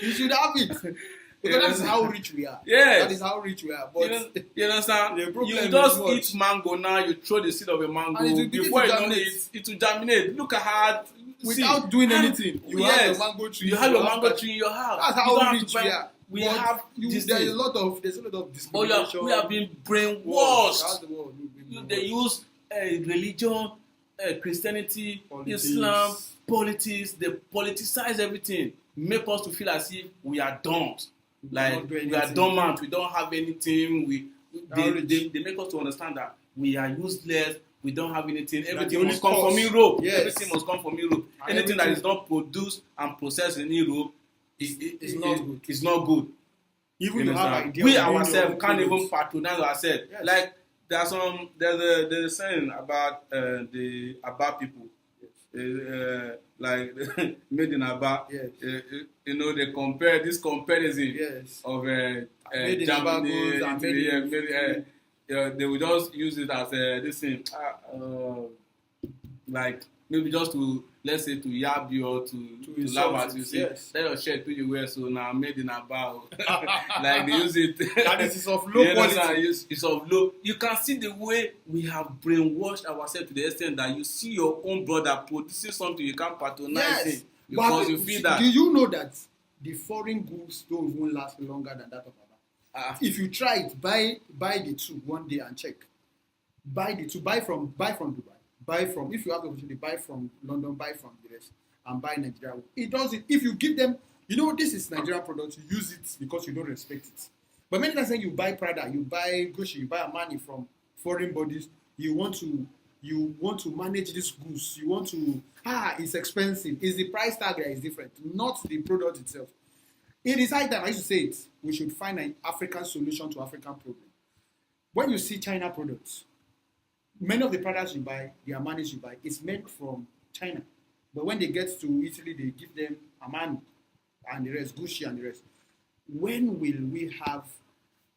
You should have it. Because that is how rich we are. Yes. That is how rich we are. But you understand? The problem You is just what? eat mango now, you throw the seed of a mango. And it will begin Before to you know germinate. it will germinate. Look at how. without doing anything, you have your mango tree. You have your mango tree in your house. That's You how don't have rich to buy- we are. We But have this there's thing. a lot of But discrimination. we have been That's brainwashed. the word. They use religion, Christianity, Politics. Islam, politics. They politicize everything. Make us to feel as if we are dumb. Like do we are anything. dormant. We don't have anything. Are rich. They make us to understand that we are useless. We don't have anything. the Everything only must come cause. from Europe. Yes. Everything must come from Europe. And Anything that everything- is not produced and processed in Europe It's not good. It's not good. Even You you have understand? ideas. We of doing your ourselves own can't even products. patronize ourselves. Yes. Like there's a saying about the Aba people, like made in Aba. Yes. You know, they compare this comparison Yes. of Made in Aba Germany. goods and made in- They will just use it as this thing, like maybe just to, let's say, to yab you or to insult laugh at you, you. Say, yes. let your shirt to you wear, so now made in Aba. Like they use it. That is of low You understand? quality. It's of low. You can see the way we have brainwashed ourselves to the extent that you see your own brother producing something, you can't patronize Yes. it because you feel that. Do you know that the foreign goods don't even last longer than that of Aba? If you try it, buy the two one day and check. Buy the two. Buy from Dubai. Buy from, if you have the opportunity, buy from London, buy from the rest, and buy Nigeria. It does it. If you give them, this is Nigerian product, you use it because you don't respect it. But many times when you buy Prada, you buy Gucci, you buy Armani from foreign bodies, you want to manage these goods. You want to, it's expensive. It's the price tag that is different, not the product itself. It is high time, I used to say it, we should find an African solution to African problem. When you see China products, many of the products you buy, the Armanis you buy, is made from China. But when they get to Italy, they give them Armani and the rest, Gucci and the rest. When will we have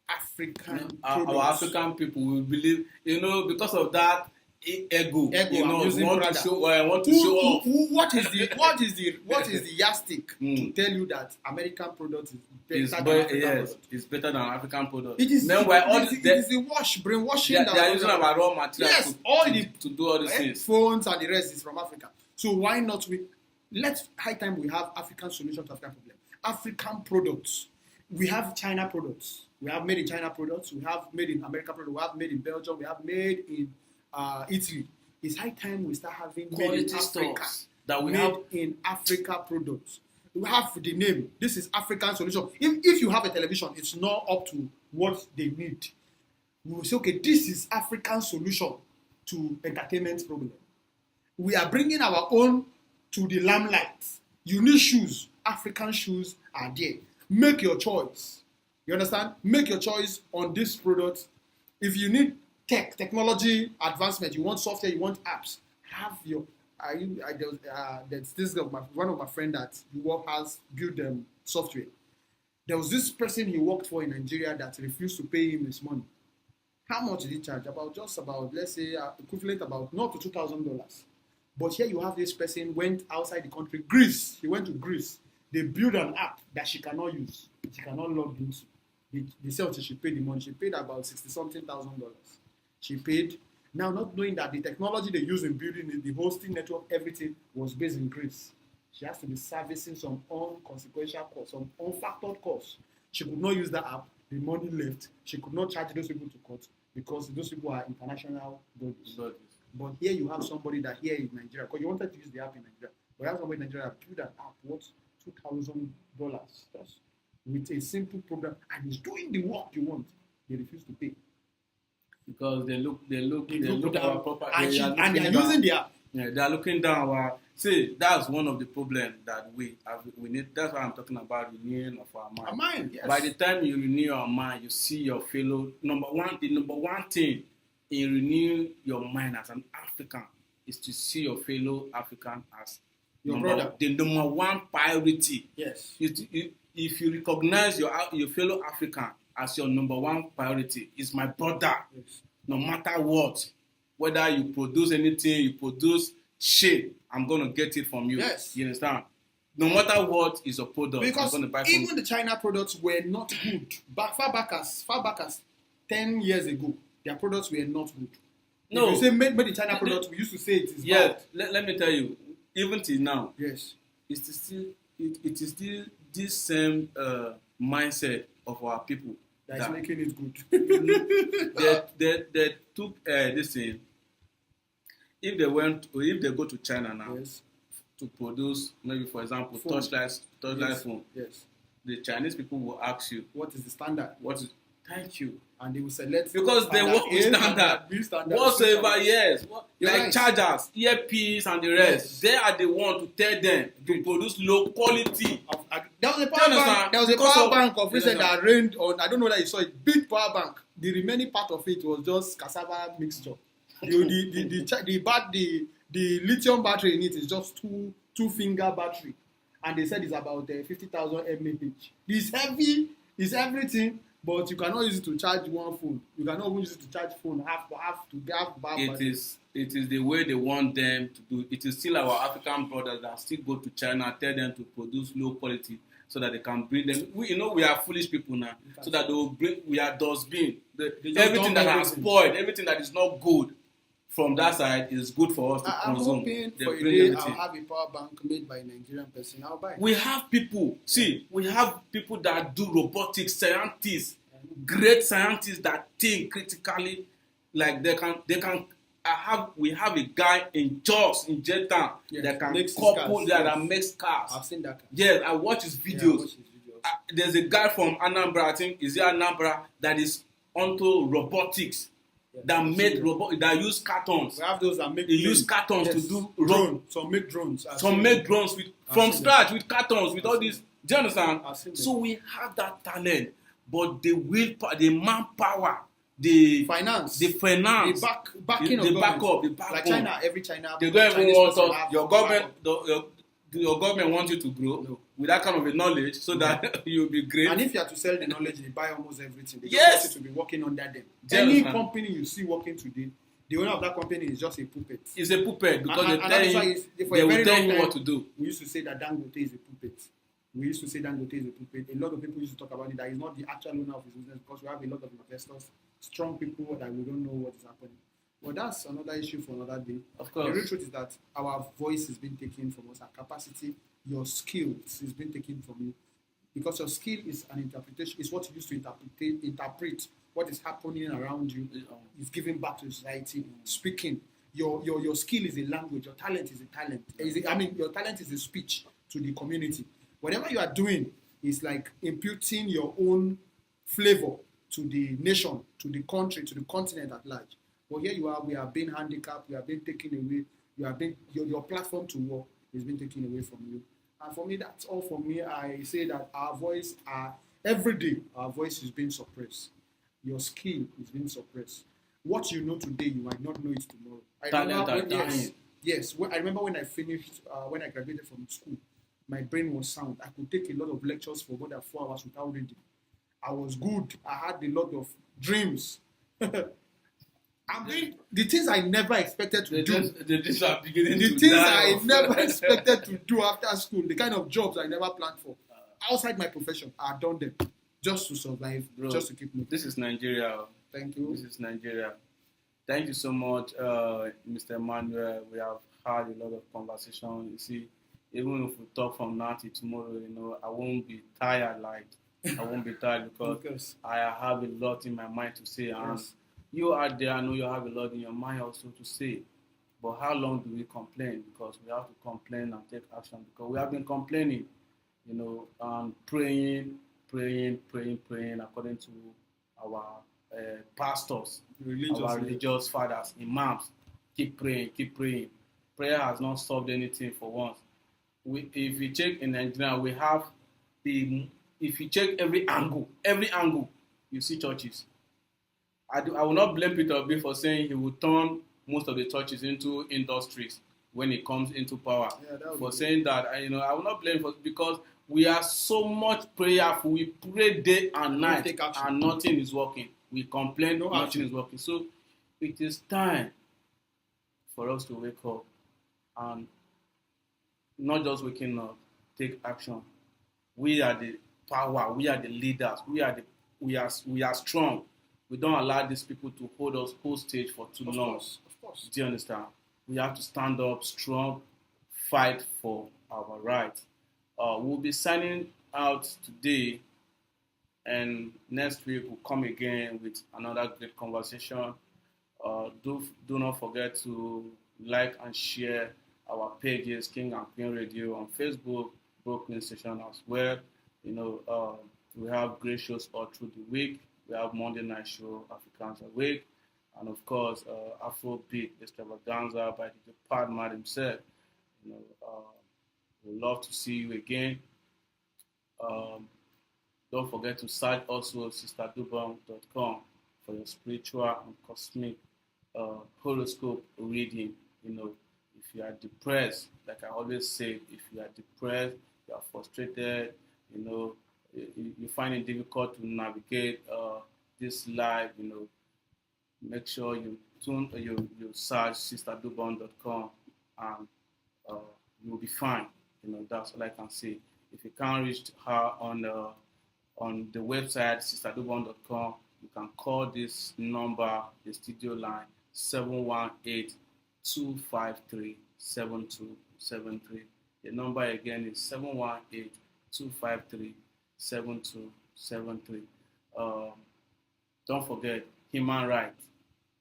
African Our products? African people will believe, because of that ego. I'm using want Prada. to show off. What is the yardstick to tell you that American product is better than African product? It's better than African product. It is. Meanwhile, It is the brainwashing. they are using our raw material Yes, all to do all these things. phones and the rest is from Africa. So why not let's high time we have African solution to African problem. African products. We have China products. We have made in China products. We have made in America products. We have made in Belgium. We have made in Italy. It's high time we start having made in Quality Africa. stuff that we made have. in Africa products. We have the name. This is African solution. If you have a television, it's not up to what they need. We will say, okay, this is African solution to entertainment problem. We are bringing our own to the limelight. You need shoes. African shoes are there. Make your choice. You understand? Make your choice on this product. If you need technology advancement, you want software, you want apps, have your. There's this guy, one of my friends that has built software. There was this person he worked for in Nigeria that refused to pay him his money. How much did he charge? Let's say, equivalent about not to $2,000. But here you have this person went outside the country, Greece. He went to Greece. They built an app that she cannot use. She cannot log into. They said until she paid the money. She paid about $60-something thousand. She paid. Now, not knowing that the technology they use in building it, the hosting network, everything was based in Greece. She has to be servicing some unconsequential costs, some unfactored costs. She could not use the app. The money left. She could not charge those people to court because those people are international bodies. But here you have somebody that here in Nigeria, because you wanted to use the app in Nigeria, but you have somebody in Nigeria that built an app worth $2,000 just with a simple program, and he's doing the work you want. They refuse to pay Because they look down, our property. and they are using the app. Yeah, they are looking down our. See, that's one of the problems that we need. That's why I'm talking about renewing of our mind. Our mind, yes. By the time you renew your mind, you see your fellow. The number one thing in renewing your mind as an African is to see your fellow African as Your brother. The number one priority. Yes. If you recognize your fellow African as your number one priority, is my brother. Yes. No matter what, whether you produce anything, you produce shit, I'm gonna get it from you. Yes. You understand? no matter what is a product, Because you're going to buy even from. the China products were not good. Far back as 10 years ago, their products were not good. No. If you say made in China products, we used to say it is Yeah, bad. let me tell you, even till now, Yes. it is still this same mindset of our people That is making it good. they took this thing. If they go to China now Yes. to produce, maybe for example, Phone. touchlight Yes. phone, Yes. the Chinese people will ask you, What is the standard? what is? Thank you. And they will select Because they work with standard. B standard, Whatsoever, C standard. yes. You're Like right. chargers, earpiece, and the rest. Yes. They are the one to tell them to produce low quality. There was a You power understand? bank. There was a Because power of- bank of recent you that rained on. I don't know that you saw it. Big power bank. The remaining part of it was just cassava mixture. The lithium battery in it is just two finger battery, and they said it's about 50,000 mAh. It's heavy. It's everything, but you cannot use it to charge one phone. You cannot even use it to charge phone half battery. It is the way they want them to do. It is still our African brothers that still go to China, tell them to produce low quality so that they can bring them. We are foolish people now, so that they will bring. We are dustbin. Everything that has spoiled, everything that is not good from that side is good for us to I'm consume. hoping They for a bring day everything. I'll have a power bank made by a Nigerian person. I'll buy it. We have people. See, we have people that do robotics, scientists, great scientists that think critically, like they can. We have a guy in Jos in Jetan Yes, that can makes couple cars, that yes. makes cars. I've seen that. Yes, I watch his Yeah, I videos. watch his videos. There's a guy from Anambra, I think, is it Anambra, that is onto robotics. Yes, That I've made seen it. that use cartons. We have those that make They use cartons to do drone. Some make drones. Some make drones from seen scratch with cartons with all these. Do you understand? I've seen So them. we have that talent, but the manpower, the finance, the finance, backing the of backup, government. the Like backbone. China, every China. They don't even Chinese want person us. have Your government, your government wants you to grow No. with that kind of a knowledge, so that you'll be great. And if you are to sell the knowledge, they buy almost everything. They Yes. just want you to be working under them. Do you Any understand? company you see working today, the owner of that company is just a puppet. It's a puppet because And they that tell is why him for they a will very tell long him time, what to do. We used to say that Dangote is a puppet. We used to say Dangote is a puppet. A lot of people used to talk about it, that he's not the actual owner of his business, because we have a lot of investors, strong people that we don't know what is happening. But that's another issue for another day. Of The course. real truth is that our voice has been taken from us, our capacity, your skills has been taken from you. Because your skill is an interpretation, is what you use to interpret what is happening around you, is giving back to society, speaking. Your skill is a language, your talent is a talent. Your talent is a speech to the community. Whatever you are doing is like imputing your own flavor to the nation, to the country, to the continent at large. But here you are, we are being handicapped, we are being taken away, your platform to work is being taken away from you. And for me, that's all for me. I say that every day, our voice is being suppressed. Your skill is being suppressed. What you know today, you might not know it tomorrow. I remember when I finished, when I graduated from school, my brain was sound. I could take a lot of lectures for more than 4 hours without reading. I was good. I had a lot of dreams. The things I never expected to do. The things are beginning The to things die I off. never expected to do after school, the kind of jobs I never planned for. Outside my profession, I've done them just to survive, Bro, just to keep moving. This is Nigeria. Thank you. This is Nigeria. Thank you so much, Mr. Emmanuel. We have had a lot of conversation. You see, even if we talk from now till tomorrow, I won't be tired. I won't be tired because I have a lot in my mind to say. And Yes. you out there, I know you have a lot in your mind also to say. But how long do we complain? Because we have to complain and take action. Because we have been complaining, and praying according to our pastors, our religious fathers, imams. Keep praying. Prayer has not solved anything for once. If you check in Nigeria, we have if you check every angle, you see churches. I will not blame Peter Obi for saying he will turn most of the churches into industries when it comes into power. For saying that, I will not blame him because we are so much prayerful. We pray day and night, and nothing is working. We complain, nothing is working. So it is time for us to wake up, and not just waking up, take action. We are the power. We are the leaders. We are strong. We don't allow these people to hold us hostage for too long. Of course. Do you understand? We have to stand up strong, fight for our rights. We'll be signing out today, and next week we'll come again with another great conversation. Do not forget to like and share our pages, King and Queen Radio on Facebook, Brooklyn Station as well. We have great shows all through the week. We have Monday night show, Africans Awake, and of course, Afrobeat Extravaganza by the Padma himself. We'd love to see you again. Don't forget to search also sisterdubong.com for your spiritual and cosmic horoscope reading. If you are depressed, like I always say, if you are depressed, you are frustrated, you find it difficult to navigate this life, make sure you search sisterdubong.com and you'll be fine. That's all I can say. If you can't reach her on the website sisterdubong.com, you can call this number, the studio line, 718-253-7273. The number again is 718-253-7273. Don't forget, human rights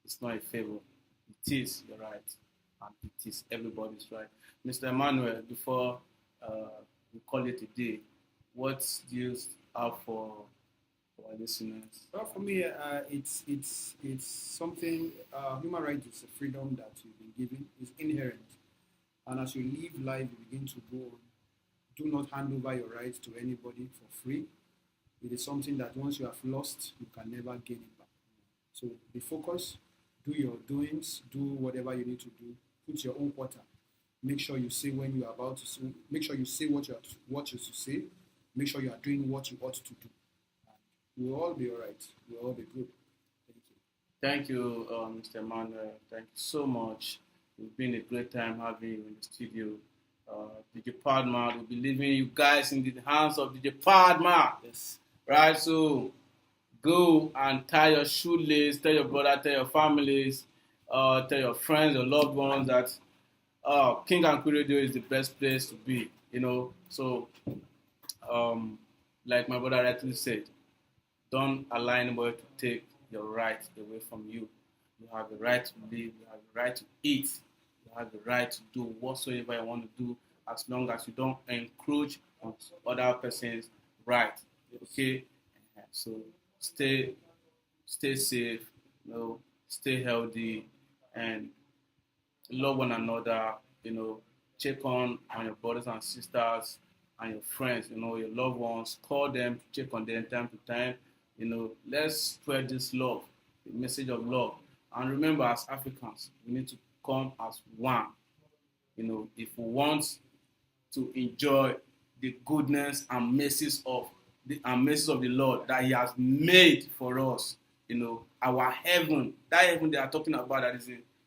is not a favor. It is your right, and it is everybody's right. Mr. Emmanuel, before we call it a day, what do you have for our listeners? Well, for me, it's something. Human rights is a freedom that you've been given. It's inherent, and as you live life, you begin to go on. Do not hand over your rights to anybody for free. It is something that once you have lost, you can never gain it back. So be focused. Do your doings. Do whatever you need to do. Put your own quota. Make sure you say when you are about to say. Make sure you say what you should say. Make sure you are doing what you ought to do. We'll all be all right. We'll all be good. Thank you, Mr. Emmanuel. Thank you so much. It's been a great time having you in the studio. DJ Padma, we'll be leaving you guys in the hands of DJ Padma. Yes. Right, so go and tie your shoelace, tell your brother, tell your families, tell your friends, your loved ones that King and Queen Radio is the best place to be, So, like my brother rightly said, don't allow anybody to take your rights away from you. You have the right to live, you have the right to eat, you have the right to do whatsoever you want to do, as long as you don't encroach on other person's right. Okay? So stay safe, stay healthy, and love one another, check on your brothers and sisters and your friends, your loved ones, call them, check on them time to time. Let's spread this love, the message of love. And remember, as Africans, we need to come as one. If we want to enjoy the goodness and mercies of the Lord that He has made for us, our heaven, that heaven they are talking about, that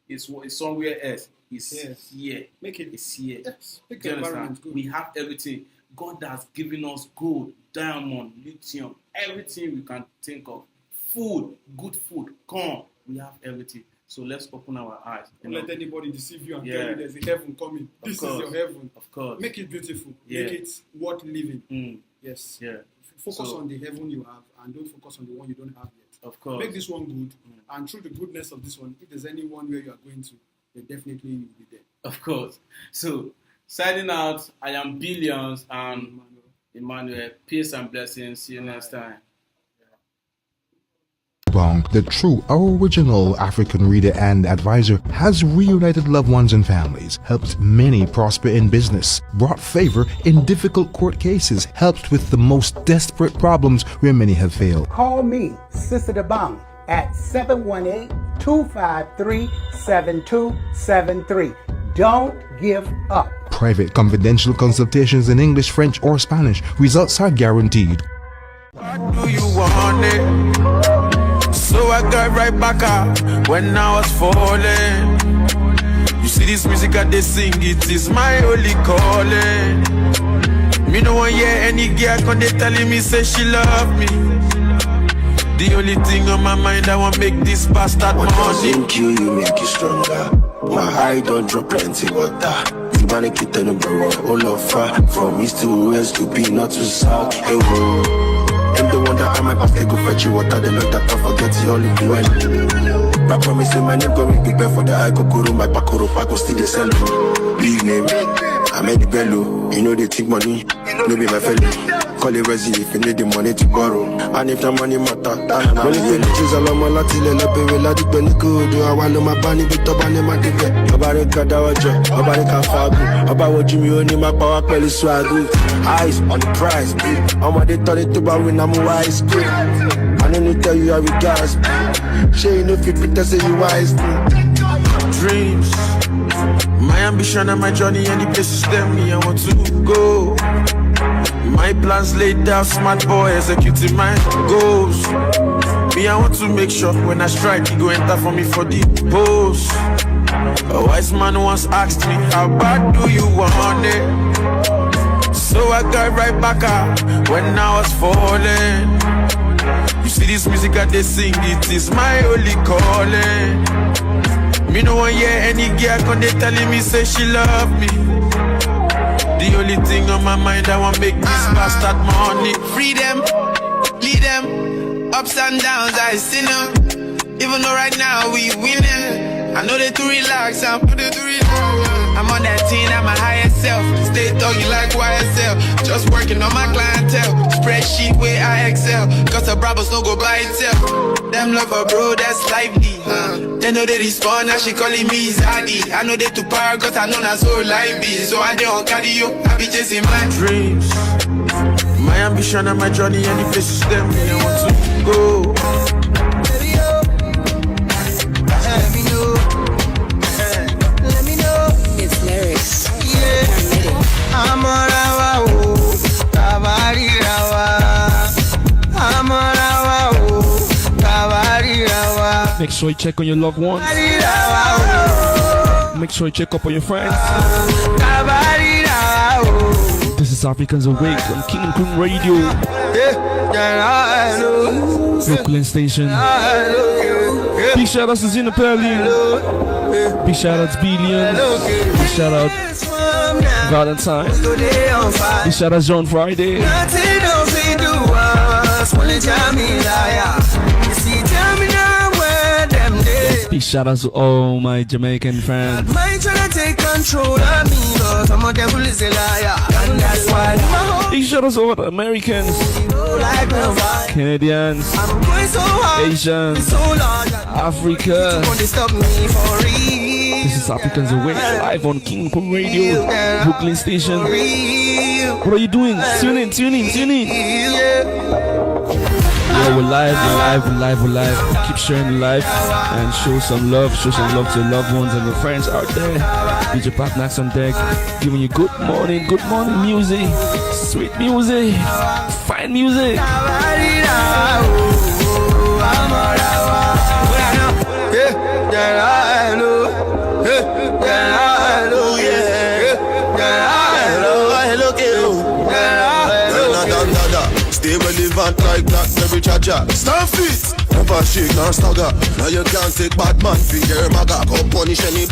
is somewhere else. It's here. It's here. Yes. Make the environment good. We have everything. God has given us gold, diamond, lithium, everything we can think of. Food, good food, corn. We have everything. So let's open our eyes. Don't let anybody deceive you and tell you there's a heaven coming. This is your heaven. Of course. Make it beautiful. Yeah. Make it worth living. Yes. Yeah. Focus on the heaven you have and don't focus on the one you don't have yet. Of course. Make this one good. And through the goodness of this one, if there's anyone where you are going to, then definitely you'll be there. Of course. So, signing out, I am Billions and Emmanuel. Peace and blessings. See you next time. The true original African reader and advisor has reunited loved ones and families, helped many prosper in business, brought favor in difficult court cases, helped with the most desperate problems where many have failed. Call me, Sister Dabang, at 718-253-7273. Don't give up. Private confidential consultations in English, French, or Spanish. Results are guaranteed. What do you want it? So I got right back up when I was falling. You see this music I they sing, it is my only calling. one hear any girl come they telling me say she love me. The only thing on my mind, I want make this bastard What money. doesn't kill you make you stronger. My high don't drop plenty water. You wanna keep the number all of her. From east to west to be not to south. Hey, whoa. And the one that I might pass, they go fetch you water. They like that, I forget you all in the I promise you my name going big bad for the eye. Kokoro, my pakoro, pako, still the sell. Big name, I made the bello. You know they think money, no be my fellow. Call it resi if you need the money to borrow. And if the money matter, money you choose a lot more Latin, la pay, la di penny good. I want my bunny, but up on my ticket. About a cadawajo, about a cafabu, about what Jimmy only my power, pelly swagoo. Eyes on the prize, I'm what they turn it to buy when I'm wise. I don't need to tell you how we gas. She ain't no fit to say you wise. Dreams, my ambition and my journey, and the places tell me I want to go. My plans laid out, smart boy executing my goals. Me, I want to make sure when I strike, he go enter for me for the post. A wise man once asked me, how bad do you want it? So I got right back up when I was falling. You see this music that they sing, it is my only calling. Me no one hear any girl come they telling me say she love me. The only thing on my mind, I want make this bastard money. Free them, lead them, ups and downs, I see them. Even though right now we winning, I know they too relax, I'm on that team at my highest self. Stay thugging like YSL, just working on my clientele. Spreadsheet where I excel, cause the Brabos no go by itself. Them love a bro, that's lively. They know they respond, now she calling me Zaddy. I know they too power, cause I know that's so lively. So I don't carry you, I be chasing my dreams. My ambition and my journey, and the places them me I want to go. Let me know. Let me know. It's lyrics. Yeah. I'm on our Tabari Rawa. I'm on our Tabari Rawa. Make sure you check on your loved ones. Make sure you check up on your friends. This is Africans Awake on King and Queen Radio. Brooklyn Station. Big shout outs to Zina Perlin. Big shout outs Billion. Big shout out Valentine. Big shout outs John Friday. Big shout outs to all my Jamaican friends. Might try to take control of me, but some of them is a liar, and that's why. Big shout outs to all the Americans, Canadians, Asians, Africa. This is Africans Awake, live on King Kong Radio, Brooklyn Station. What are you doing? Tune in. Yeah, we're live. Keep sharing the live and show some love to your loved ones and your friends out there. DJ Pat Max on deck, giving you good morning music, sweet music, fine music. Stay relevant like Blackberry Chacha. Stand fit, never shake nor stagger. Now you can't take bad man for your maga. Go punish any.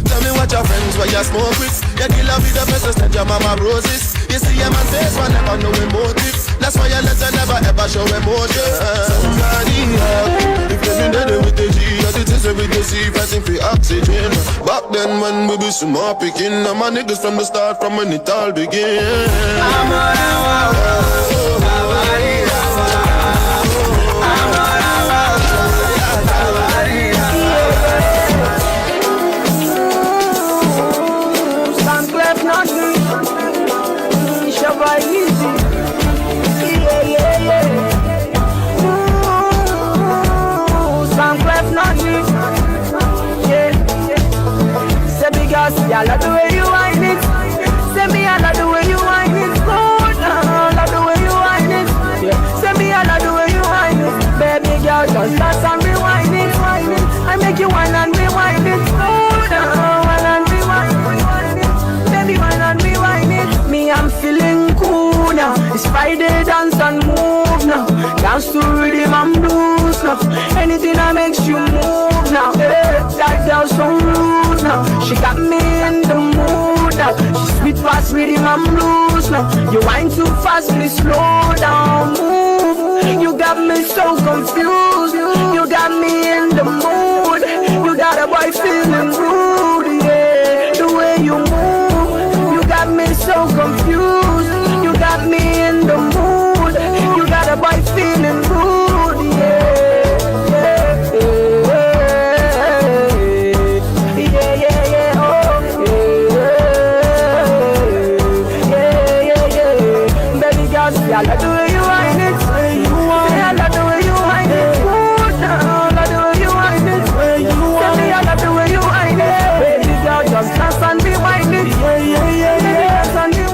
Tell me what your friends where you smoke with. You kill her with the best that your mama roses. You see a man face but never know emotive. That's why you let her never ever show emotion. Somebody help. If you've been dead with the G, that it is every day see fighting for oxygen. Back then when we be small picking, and my niggas from the start, from when it all began. I'm on I love the way you whine it. Say me I love the way you whine it. Good, I love the way you whine it. Say me I love the way you whine it. Baby girl, just dance and rewind it. I make you whine and rewind it. Good, whine and rewind it. Baby whine and rewind it. Me I'm feeling cool Friday dance and move now. Dance to rhythm and blues now. Anything that makes you move now. Hey, that girl so rude now. She got me in the mood now. She sweet past rhythm and blues now. You whine too fast, please slow down, move. You got me so confused. You got me in the mood. You got a boy feeling rude, yeah. The way you move, you got me so confused. You got me